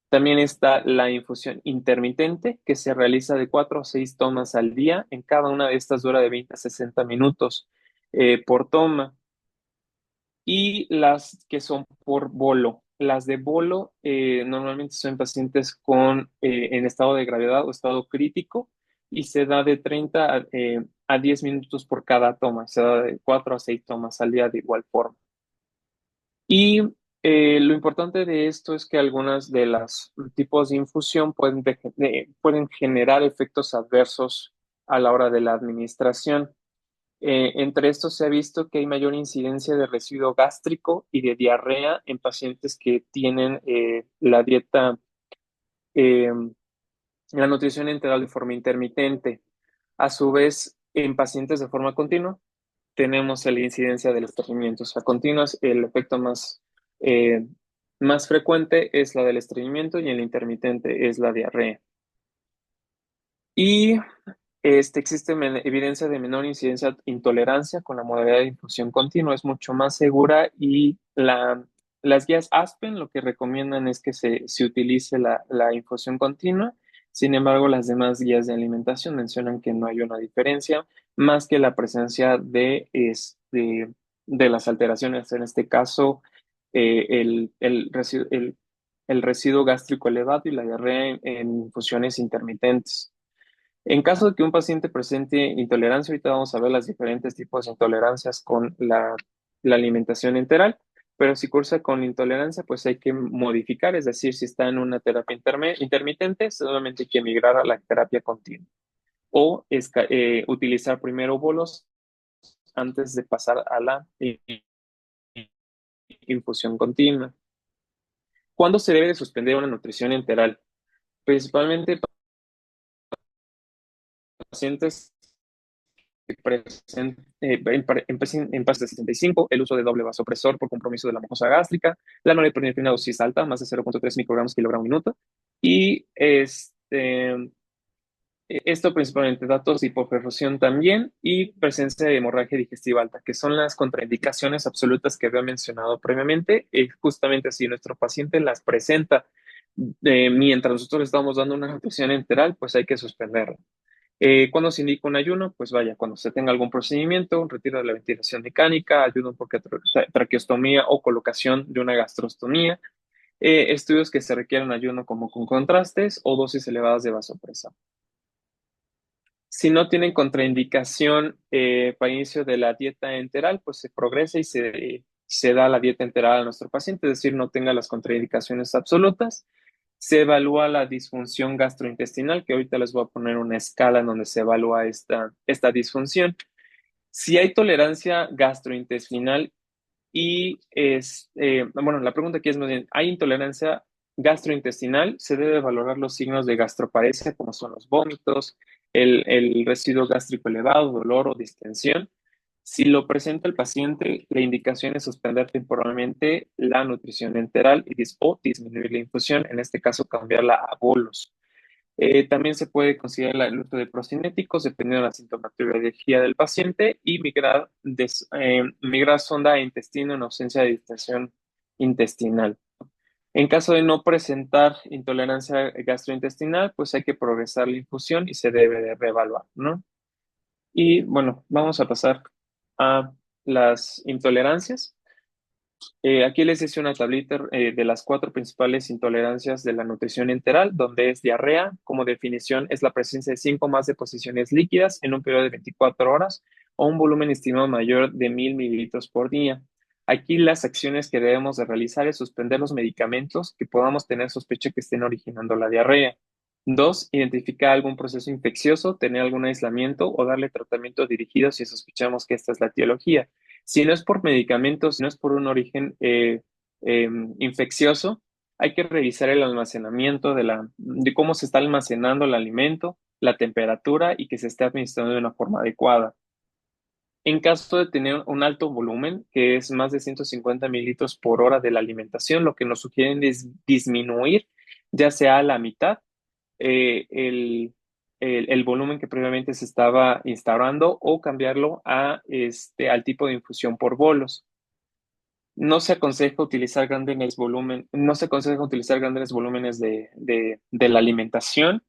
También está la infusión intermitente, que se realiza de 4 a 6 tomas al día. En cada una de estas dura de 20 a 60 minutos por toma. Y las que son por bolo. Las de bolo normalmente son pacientes en estado de gravedad o estado crítico y se da de 30 a 10 minutos por cada toma. Se da de 4 a 6 tomas al día de igual forma. Y lo importante de esto es que algunas de los tipos de infusión pueden generar efectos adversos a la hora de la administración. Entre estos se ha visto que hay mayor incidencia de residuo gástrico y de diarrea en pacientes que tienen eh, la nutrición enteral de forma intermitente. A su vez, en pacientes de forma continua, tenemos la incidencia de los estreñimientos. A continuas, el efecto más frecuente es la del estreñimiento y el intermitente es la diarrea. Y existe evidencia de menor incidencia de intolerancia con la modalidad de infusión continua, es mucho más segura y las guías Aspen lo que recomiendan es que se utilice la infusión continua. Sin embargo, las demás guías de alimentación mencionan que no hay una diferencia más que la presencia de las alteraciones, en este caso el residuo gástrico elevado y la diarrea en infusiones intermitentes. En caso de que un paciente presente intolerancia, ahorita vamos a ver los diferentes tipos de intolerancias con la alimentación enteral, pero si cursa con intolerancia, pues hay que modificar, es decir, si está en una terapia intermitente, solamente hay que migrar a la terapia continua o utilizar primero bolos antes de pasar a la infusión continua. ¿Cuándo se debe de suspender una nutrición enteral? Principalmente pacientes en pacientes de 65, el uso de doble vasopresor por compromiso de la mucosa gástrica, la norepinefrina dosis alta, más de 0,3 microgramos kilogramo minuto, y esto principalmente datos de hipoperfusión también y presencia de hemorragia digestiva alta, que son las contraindicaciones absolutas que había mencionado previamente. Justamente si nuestro paciente las presenta mientras nosotros le estamos dando una nutrición enteral, pues hay que suspenderla. ¿Cuándo se indica un ayuno? Pues vaya, cuando se tenga algún procedimiento, un retiro de la ventilación mecánica, ayuno por traqueostomía o colocación de una gastrostomía, estudios que se requieran ayuno como con contrastes o dosis elevadas de vasopresor. Si no tienen contraindicación para inicio de la dieta enteral, pues se progresa y se da la dieta enteral a nuestro paciente, es decir, no tenga las contraindicaciones absolutas. Se evalúa la disfunción gastrointestinal, que ahorita les voy a poner una escala en donde se evalúa esta disfunción. Si hay tolerancia gastrointestinal bueno, la pregunta aquí es más bien, ¿hay intolerancia gastrointestinal? Se debe valorar los signos de gastroparesia, como son los vómitos, el residuo gástrico elevado, dolor o distensión. Si lo presenta el paciente, la indicación es suspender temporalmente la nutrición enteral o disminuir la infusión, en este caso cambiarla a bolos. También se puede considerar el uso de procinéticos dependiendo de la sintomatología del paciente y migrar sonda a intestino en ausencia de distensión intestinal. En caso de no presentar intolerancia gastrointestinal, pues hay que progresar la infusión y se debe de reevaluar, ¿no? Y bueno, vamos a pasar a las intolerancias. Aquí les hice una tablita de las cuatro principales intolerancias de la nutrición enteral, donde es diarrea, como definición, es la presencia de 5 o más deposiciones líquidas en un periodo de 24 horas o un volumen estimado mayor de 1000 mililitros por día. Aquí las acciones que debemos de realizar es suspender los medicamentos que podamos tener sospecha que estén originando la diarrea. Dos, identificar algún proceso infeccioso, tener algún aislamiento o darle tratamiento dirigido si sospechamos que esta es la etiología. Si no es por medicamentos, si no es por un origen infeccioso, hay que revisar el almacenamiento de cómo se está almacenando el alimento, la temperatura y que se esté administrando de una forma adecuada. En caso de tener un alto volumen, que es más de 150 mililitros por hora de la alimentación, lo que nos sugieren es disminuir, ya sea a la mitad, el volumen que previamente se estaba instaurando o cambiarlo al tipo de infusión por bolos. No se aconseja utilizar grandes volúmenes de la alimentación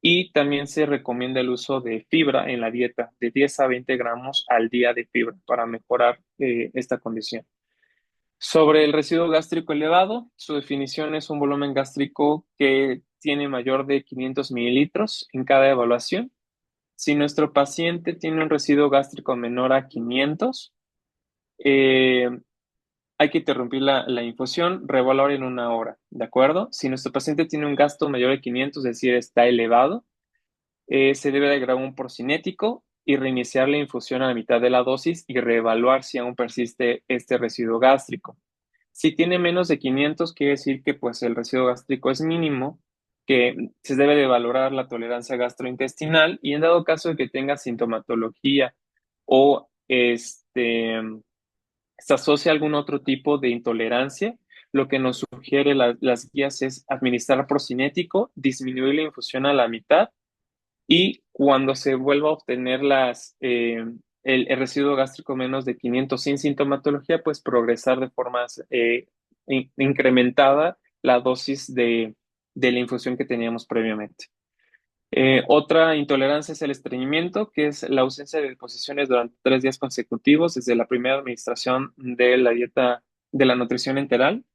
y también se recomienda el uso de fibra en la dieta, de 10 a 20 gramos al día de fibra para mejorar esta condición. Sobre el residuo gástrico elevado, su definición es un volumen gástrico que tiene mayor de 500 mililitros en cada evaluación. Si nuestro paciente tiene un residuo gástrico menor a 500, eh, hay que interrumpir la infusión, reevaluar en una hora, ¿de acuerdo? Si nuestro paciente tiene un gasto mayor de 500, es decir, está elevado, se debe agregar un porcinético y reiniciar la infusión a la mitad de la dosis y reevaluar si aún persiste este residuo gástrico. Si tiene menos de 500, quiere decir que pues el residuo gástrico es mínimo, que se debe de valorar la tolerancia gastrointestinal y en dado caso de que tenga sintomatología o se asocia a algún otro tipo de intolerancia, lo que nos sugiere las guías es administrar procinético, disminuir la infusión a la mitad y cuando se vuelva a obtener el residuo gástrico menos de 500 sin sintomatología, pues progresar de forma incrementada la dosis de la infusión que teníamos previamente. Otra intolerancia es el estreñimiento, que es la ausencia de deposiciones durante 3 días consecutivos desde la primera administración de la dieta de la nutrición enteral.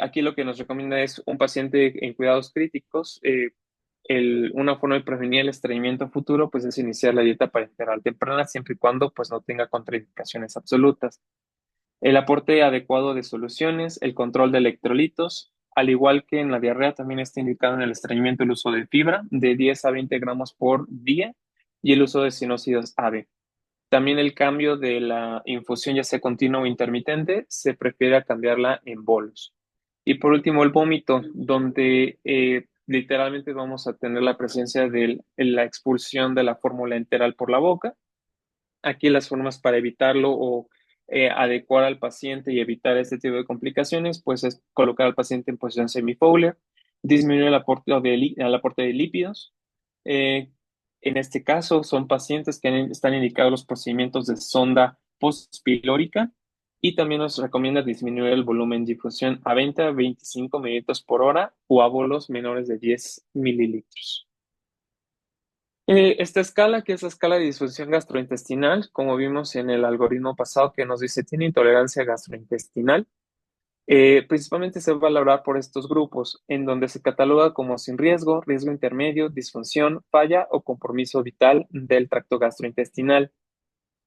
Aquí lo que nos recomienda es un paciente en cuidados críticos. Una forma de prevenir el estreñimiento futuro, pues es iniciar la dieta parenteral temprana, siempre y cuando pues no tenga contraindicaciones absolutas. El aporte adecuado de soluciones, el control de electrolitos, al igual que en la diarrea, también está indicado en el estreñimiento el uso de fibra de 10 a 20 gramos por día y el uso de sinócidos AB. También el cambio de la infusión, ya sea continua o intermitente, se prefiere cambiarla en bolos. Y por último, el vómito, donde literalmente vamos a tener la presencia de la expulsión de la fórmula enteral por la boca. Aquí las formas para evitarlo o adecuar al paciente y evitar este tipo de complicaciones, pues es colocar al paciente en posición semifowler, disminuir el aporte de lípidos. Eh, en este caso, son pacientes que están indicados los procedimientos de sonda postpilórica y también nos recomienda disminuir el volumen de difusión a 20 a 25 mililitros por hora o a bolos menores de 10 mililitros. Esta escala, que es la escala de disfunción gastrointestinal, como vimos en el algoritmo pasado que nos dice tiene intolerancia gastrointestinal, principalmente se va a valorar por estos grupos, en donde se cataloga como sin riesgo, riesgo intermedio, disfunción, falla o compromiso vital del tracto gastrointestinal.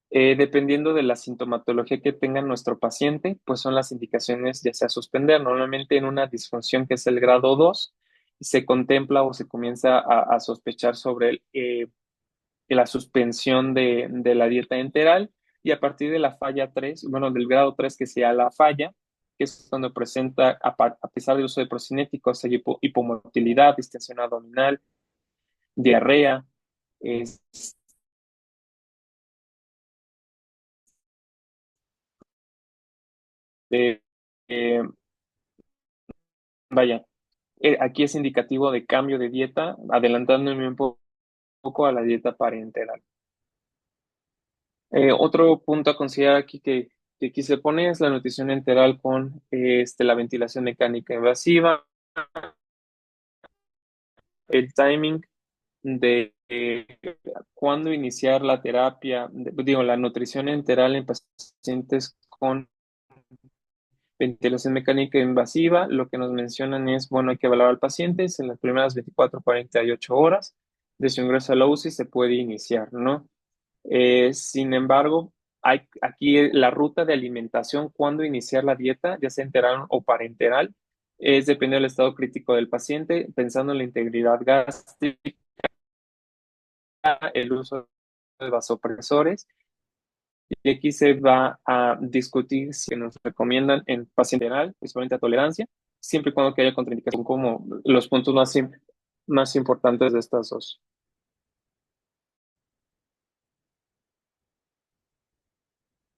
Dependiendo de la sintomatología que tenga nuestro paciente, pues son las indicaciones ya sea suspender. Normalmente en una disfunción que es el grado 2 se contempla o se comienza a sospechar sobre la suspensión de la dieta enteral y a partir de la falla 3, bueno, del grado 3 que sea la falla, que es cuando presenta, a pesar del uso de procinéticos, hay hipomotilidad, distensión abdominal, diarrea, este, eh, vaya, aquí es indicativo de cambio de dieta, adelantándome un poco a la dieta parenteral. Otro punto a considerar aquí que aquí se pone es la nutrición enteral con la ventilación mecánica invasiva, el timing de cuándo iniciar la terapia, digo, la nutrición enteral en pacientes con ventilación mecánica invasiva. Lo que nos mencionan es, bueno, hay que evaluar al paciente en las primeras 24 48 horas de su ingreso a la UCI se puede iniciar, ¿no? Sin embargo, hay aquí la ruta de alimentación, cuándo iniciar la dieta, ya sea enteral o parenteral, es depende del estado crítico del paciente, pensando en la integridad gástrica, el uso de vasopresores. Y aquí se va a discutir si nos recomiendan en paciente renal, principalmente a tolerancia, siempre y cuando que haya contraindicación como los puntos más importantes de estas dos.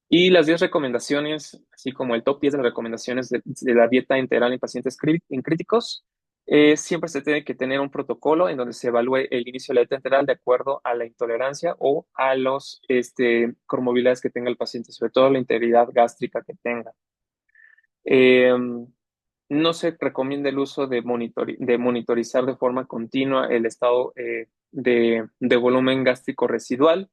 Y las 10 recomendaciones, así como el top 10 de las recomendaciones de la dieta enteral en pacientes en críticos, siempre se tiene que tener un protocolo en donde se evalúe el inicio de la dieta enteral de acuerdo a la intolerancia o a los comorbilidades que tenga el paciente, sobre todo la integridad gástrica que tenga. Eh, no se recomienda el uso de monitorizar de forma continua el estado de volumen gástrico residual.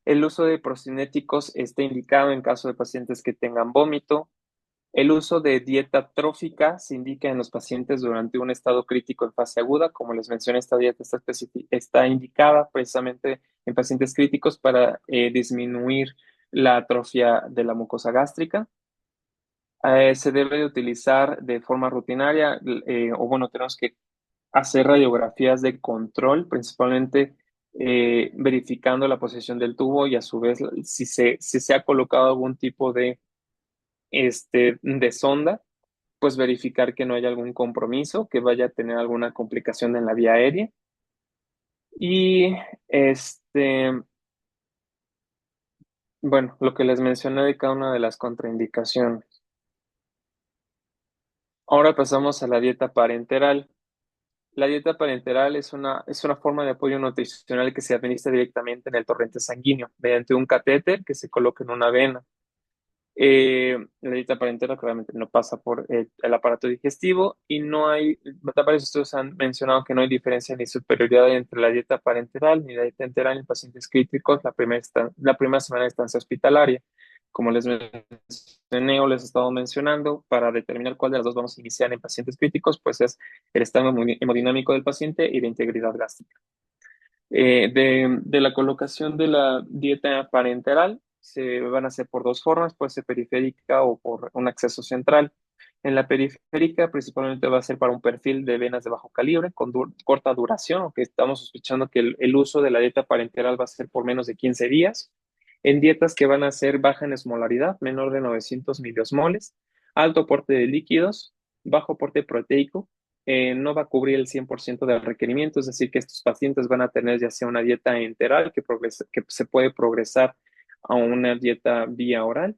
El uso de procinéticos está indicado en caso de pacientes que tengan vómito. El uso de dieta trófica se indica en los pacientes durante un estado crítico en fase aguda. Como les mencioné, esta dieta está indicada precisamente en pacientes críticos para disminuir la atrofia de la mucosa gástrica. Se debe de utilizar de forma rutinaria, o bueno, tenemos que hacer radiografías de control, principalmente verificando la posición del tubo y a su vez si se ha colocado algún tipo de sonda, pues verificar que no haya algún compromiso, que vaya a tener alguna complicación en la vía aérea. Y bueno, lo que les mencioné de cada una de las contraindicaciones. Ahora pasamos a la dieta parenteral. La dieta parenteral es una forma de apoyo nutricional que se administra directamente en el torrente sanguíneo mediante un catéter que se coloca en una vena. La dieta parenteral claramente no pasa por el aparato digestivo y no hay, varios estudios han mencionado que no hay diferencia ni superioridad entre la dieta parenteral ni la dieta enteral en pacientes críticos la primera semana de estancia hospitalaria. Como les mencioné o les he estado mencionando, para determinar cuál de las dos vamos a iniciar en pacientes críticos, pues es el estado hemodinámico del paciente y la integridad gástrica. De la colocación de la dieta parenteral se van a hacer por dos formas, puede ser periférica o por un acceso central. En la periférica principalmente va a ser para un perfil de venas de bajo calibre con corta duración, aunque estamos sospechando que el uso de la dieta parenteral va a ser por menos de 15 días. En dietas que van a ser baja en osmolaridad, menor de 900 miliosmoles, alto aporte de líquidos, bajo aporte proteico, no va a cubrir el 100% del requerimiento, es decir, que estos pacientes van a tener ya sea una dieta enteral que se puede progresar a una dieta vía oral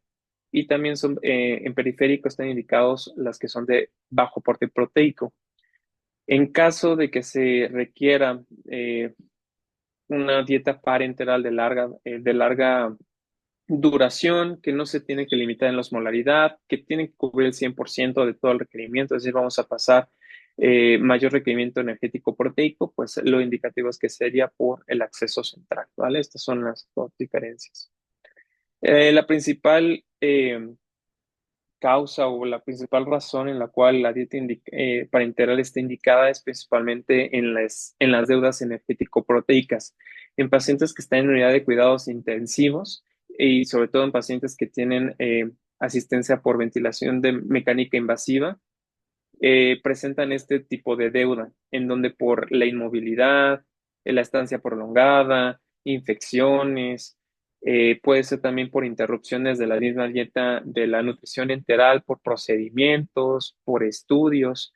y también son en periférico están indicados las que son de bajo aporte proteico. En caso de que se requiera una dieta parenteral de larga duración, que no se tiene que limitar en la osmolaridad, que tiene que cubrir el 100% de todo el requerimiento, es decir, vamos a pasar mayor requerimiento energético proteico, pues lo indicativo es que sería por el acceso central, ¿vale? Estas son las dos diferencias. La principal causa o la principal razón en la cual la dieta parenteral está indicada es principalmente en las deudas energético-proteicas, en pacientes que están en unidad de cuidados intensivos y sobre todo en pacientes que tienen asistencia por ventilación de mecánica invasiva, presentan este tipo de deuda, en donde por la inmovilidad, la estancia prolongada, infecciones, puede ser también por interrupciones de la misma dieta, de la nutrición enteral, por procedimientos, por estudios,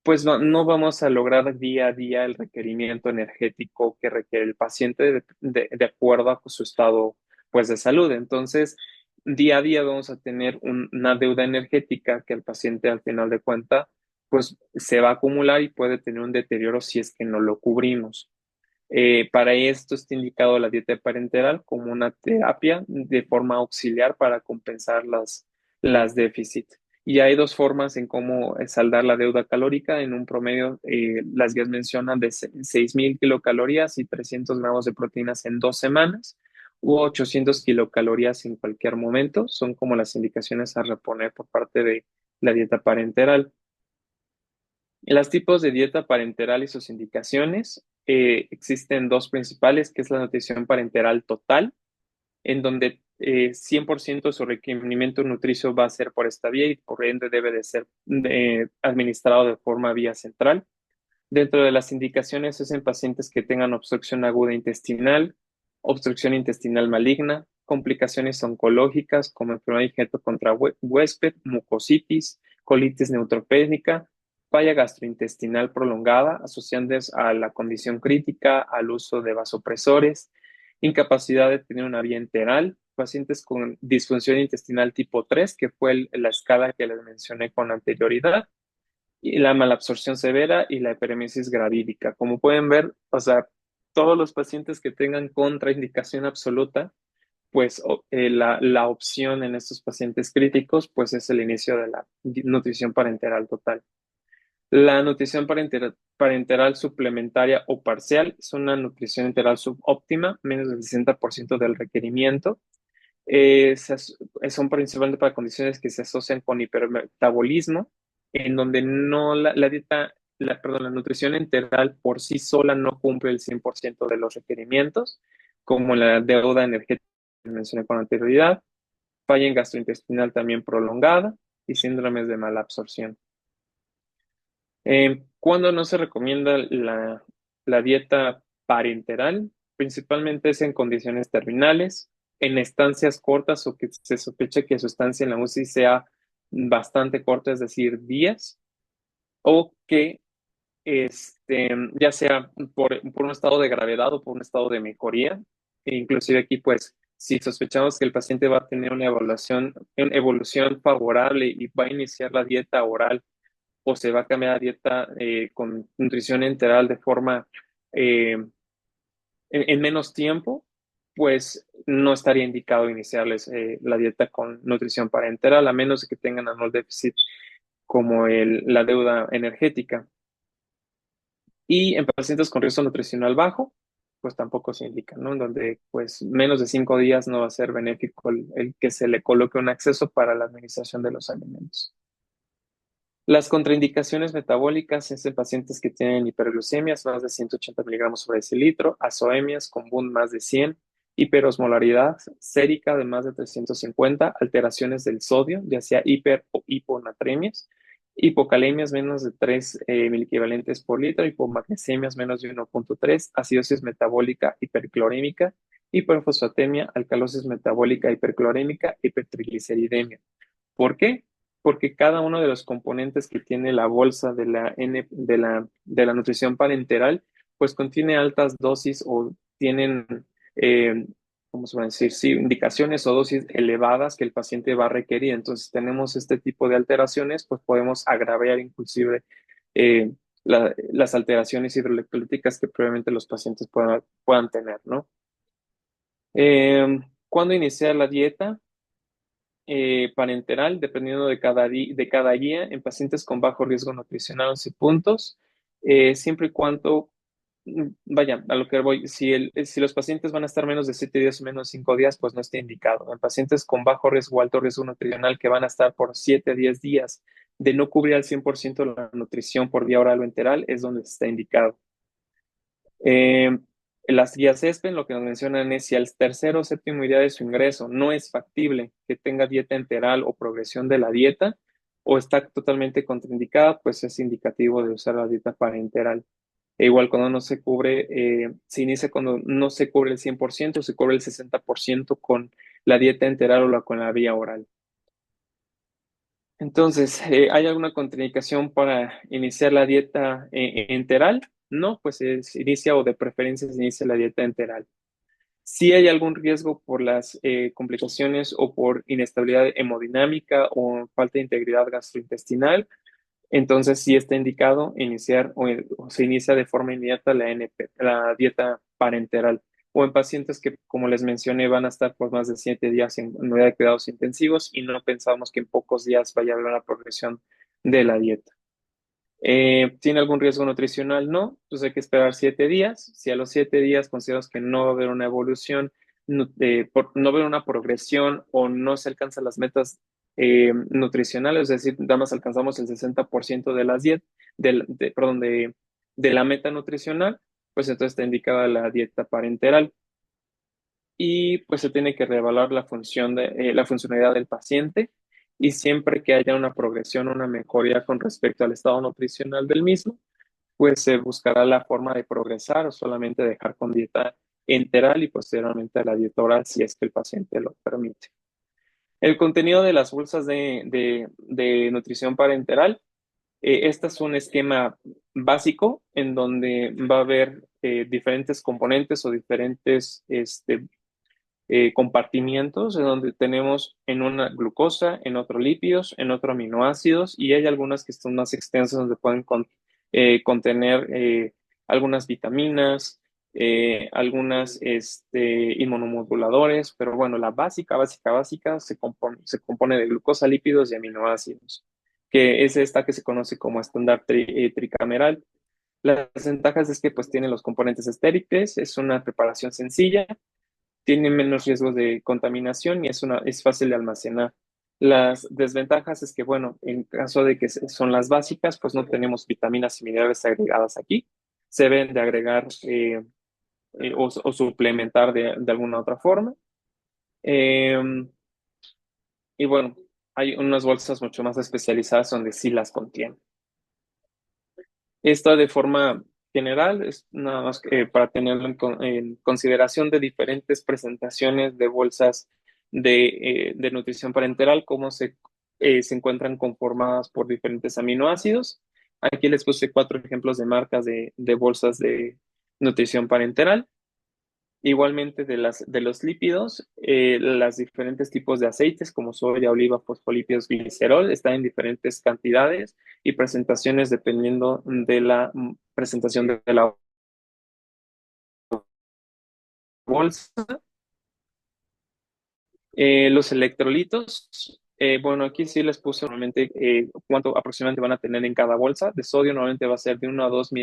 pues no vamos a lograr día a día el requerimiento energético que requiere el paciente de acuerdo a su estado, pues, de salud. Entonces, día a día vamos a tener una deuda energética que el paciente al final de cuentas, pues, se va a acumular y puede tener un deterioro si es que no lo cubrimos. Para esto está indicado la dieta parenteral como una terapia de forma auxiliar para compensar las déficits. Y hay dos formas en cómo saldar la deuda calórica. En un promedio, las guías mencionan de 6.000 kilocalorías y 300 gramos de proteínas en 2 semanas u 800 kilocalorías en cualquier momento. Son como las indicaciones a reponer por parte de la dieta parenteral. Los tipos de dieta parenteral y sus indicaciones, existen dos principales, que es la nutrición parenteral total, en donde 100% de su requerimiento nutricio va a ser por esta vía y por ende debe de ser administrado de forma vía central. Dentro de las indicaciones es en pacientes que tengan obstrucción aguda intestinal, obstrucción intestinal maligna, complicaciones oncológicas como enfermedad de injerto contra huésped, mucositis, colitis neutropénica, falla gastrointestinal prolongada asociadas a la condición crítica, al uso de vasopresores, incapacidad de tener una vía enteral, pacientes con disfunción intestinal tipo 3, que fue la escala que les mencioné con anterioridad, y la malabsorción severa y la hiperemesis gravídica. Como pueden ver, o sea, todos los pacientes que tengan contraindicación absoluta, pues la opción en estos pacientes críticos, pues es el inicio de la nutrición parenteral total. La nutrición parenteral suplementaria o parcial es una nutrición enteral subóptima, menos del 60% del requerimiento. Son principalmente para condiciones que se asocian con hipermetabolismo, en donde no la dieta, perdón, la nutrición enteral por sí sola no cumple el 100% de los requerimientos, como la deuda energética que mencioné con anterioridad, falla en gastrointestinal también prolongada y síndromes de mala absorción. ¿Cuándo no se recomienda la dieta parenteral? Principalmente es en condiciones terminales, en estancias cortas o que se sospeche que su estancia en la UCI sea bastante corta, es decir, días, o que ya sea por un estado de gravedad o por un estado de mejoría. E inclusive aquí, pues, si sospechamos que el paciente va a tener una evolución favorable y va a iniciar la dieta oral o se va a cambiar a dieta con nutrición enteral de forma en menos tiempo, pues no estaría indicado iniciarles la dieta con nutrición parenteral, a menos de que tengan anual déficit como la deuda energética. Y en pacientes con riesgo nutricional bajo, pues tampoco se indica, ¿no? En donde pues menos de 5 días no va a ser benéfico el que se le coloque un acceso para la administración de los alimentos. Las contraindicaciones metabólicas es en pacientes que tienen hiperglucemias, más de 180 miligramos sobre decilitro, azoemias con BUN más de 100, hiperosmolaridad sérica de más de 350, alteraciones del sodio, ya sea hiper o hiponatremias, hipocalemias menos de 3 miliequivalentes por litro, hipomagnesemias menos de 1,3, acidosis metabólica hiperclorémica, hiperfosfatemia, alcalosis metabólica hiperclorémica, hipertrigliceridemia. ¿Por qué? Porque cada uno de los componentes que tiene la bolsa de la nutrición parenteral, pues contiene altas dosis o tienen, eh, ¿cómo se va a decir? Sí, indicaciones o dosis elevadas que el paciente va a requerir. Entonces, tenemos este tipo de alteraciones, pues podemos agravar inclusive eh, las alteraciones hidroelectrolíticas que probablemente los pacientes puedan tener, ¿no? ¿Cuándo iniciar la dieta? parenteral, dependiendo de cada guía, en pacientes con bajo riesgo nutricional 11 puntos, siempre y cuando, vaya, a lo que voy, si los pacientes van a estar menos de 7 días o menos de 5 días, pues no está indicado. En pacientes con bajo riesgo o alto riesgo nutricional que van a estar por 7 a 10 días de no cubrir al 100% la nutrición por vía oral o enteral, es donde está indicado. Eh, las guías ESPEN lo que nos mencionan es si al tercer o séptimo día de su ingreso no es factible que tenga dieta enteral o progresión de la dieta o está totalmente contraindicada, pues es indicativo de usar la dieta parenteral. E igual cuando no se cubre, se inicia cuando no se cubre el 100%, se cubre el 60% con la dieta enteral o con la vía oral. Entonces, ¿hay alguna contraindicación para iniciar la dieta enteral? No, pues se inicia o de preferencia se inicia la dieta enteral. Si hay algún riesgo por las complicaciones o por inestabilidad hemodinámica o falta de integridad gastrointestinal, entonces sí está indicado iniciar o se inicia de forma inmediata la NP, la dieta parenteral. O en pacientes que, como les mencioné, van a estar por más de 7 días en unidad de cuidados intensivos y no pensamos que en pocos días vaya a haber una progresión de la dieta. ¿Tiene algún riesgo nutricional? No, pues hay que esperar 7 días. Si a los 7 días consideramos que no va a haber una evolución, no va a haber una progresión o no se alcanzan las metas nutricionales, es decir, nada más alcanzamos el 60% de las dietas, perdón, de la meta nutricional, pues entonces está indicada la dieta parenteral y pues se tiene que reevaluar la funcionalidad del paciente y siempre que haya una progresión, una mejoría con respecto al estado nutricional del mismo, pues se buscará la forma de progresar o solamente dejar con dieta enteral y posteriormente a la dieta oral si es que el paciente lo permite. El contenido de las bolsas de nutrición parenteral, este es un esquema básico en donde va a haber diferentes componentes o diferentes compartimientos en donde tenemos en una glucosa, en otro lípidos, en otro aminoácidos y hay algunas que son más extensas donde pueden contener algunas vitaminas, algunas inmunomoduladores, pero bueno, la básica se compone de glucosa, lípidos y aminoácidos, que es esta que se conoce como estándar tricameral. Las ventajas es que pues tiene los componentes estériles, es una preparación sencilla, tiene menos riesgos de contaminación y es fácil de almacenar. Las desventajas es que, bueno, en caso de que son las básicas, pues no tenemos vitaminas y minerales agregadas aquí. Se deben de agregar o suplementar de alguna otra forma. Eh, y bueno, hay unas bolsas mucho más especializadas donde sí las contienen. Esto de forma general es nada más para tenerlo en consideración de diferentes presentaciones de bolsas de nutrición parenteral, cómo se encuentran conformadas por diferentes aminoácidos. Aquí les puse 4 ejemplos de marcas de bolsas de nutrición parenteral. Igualmente de los lípidos, los diferentes tipos de aceites como soya, oliva, fosfolípidos, glicerol están en diferentes cantidades y presentaciones dependiendo de la presentación de la bolsa. Los electrolitos, bueno, aquí sí les puse normalmente cuánto aproximadamente van a tener en cada bolsa. De sodio normalmente va a ser de 1 a 2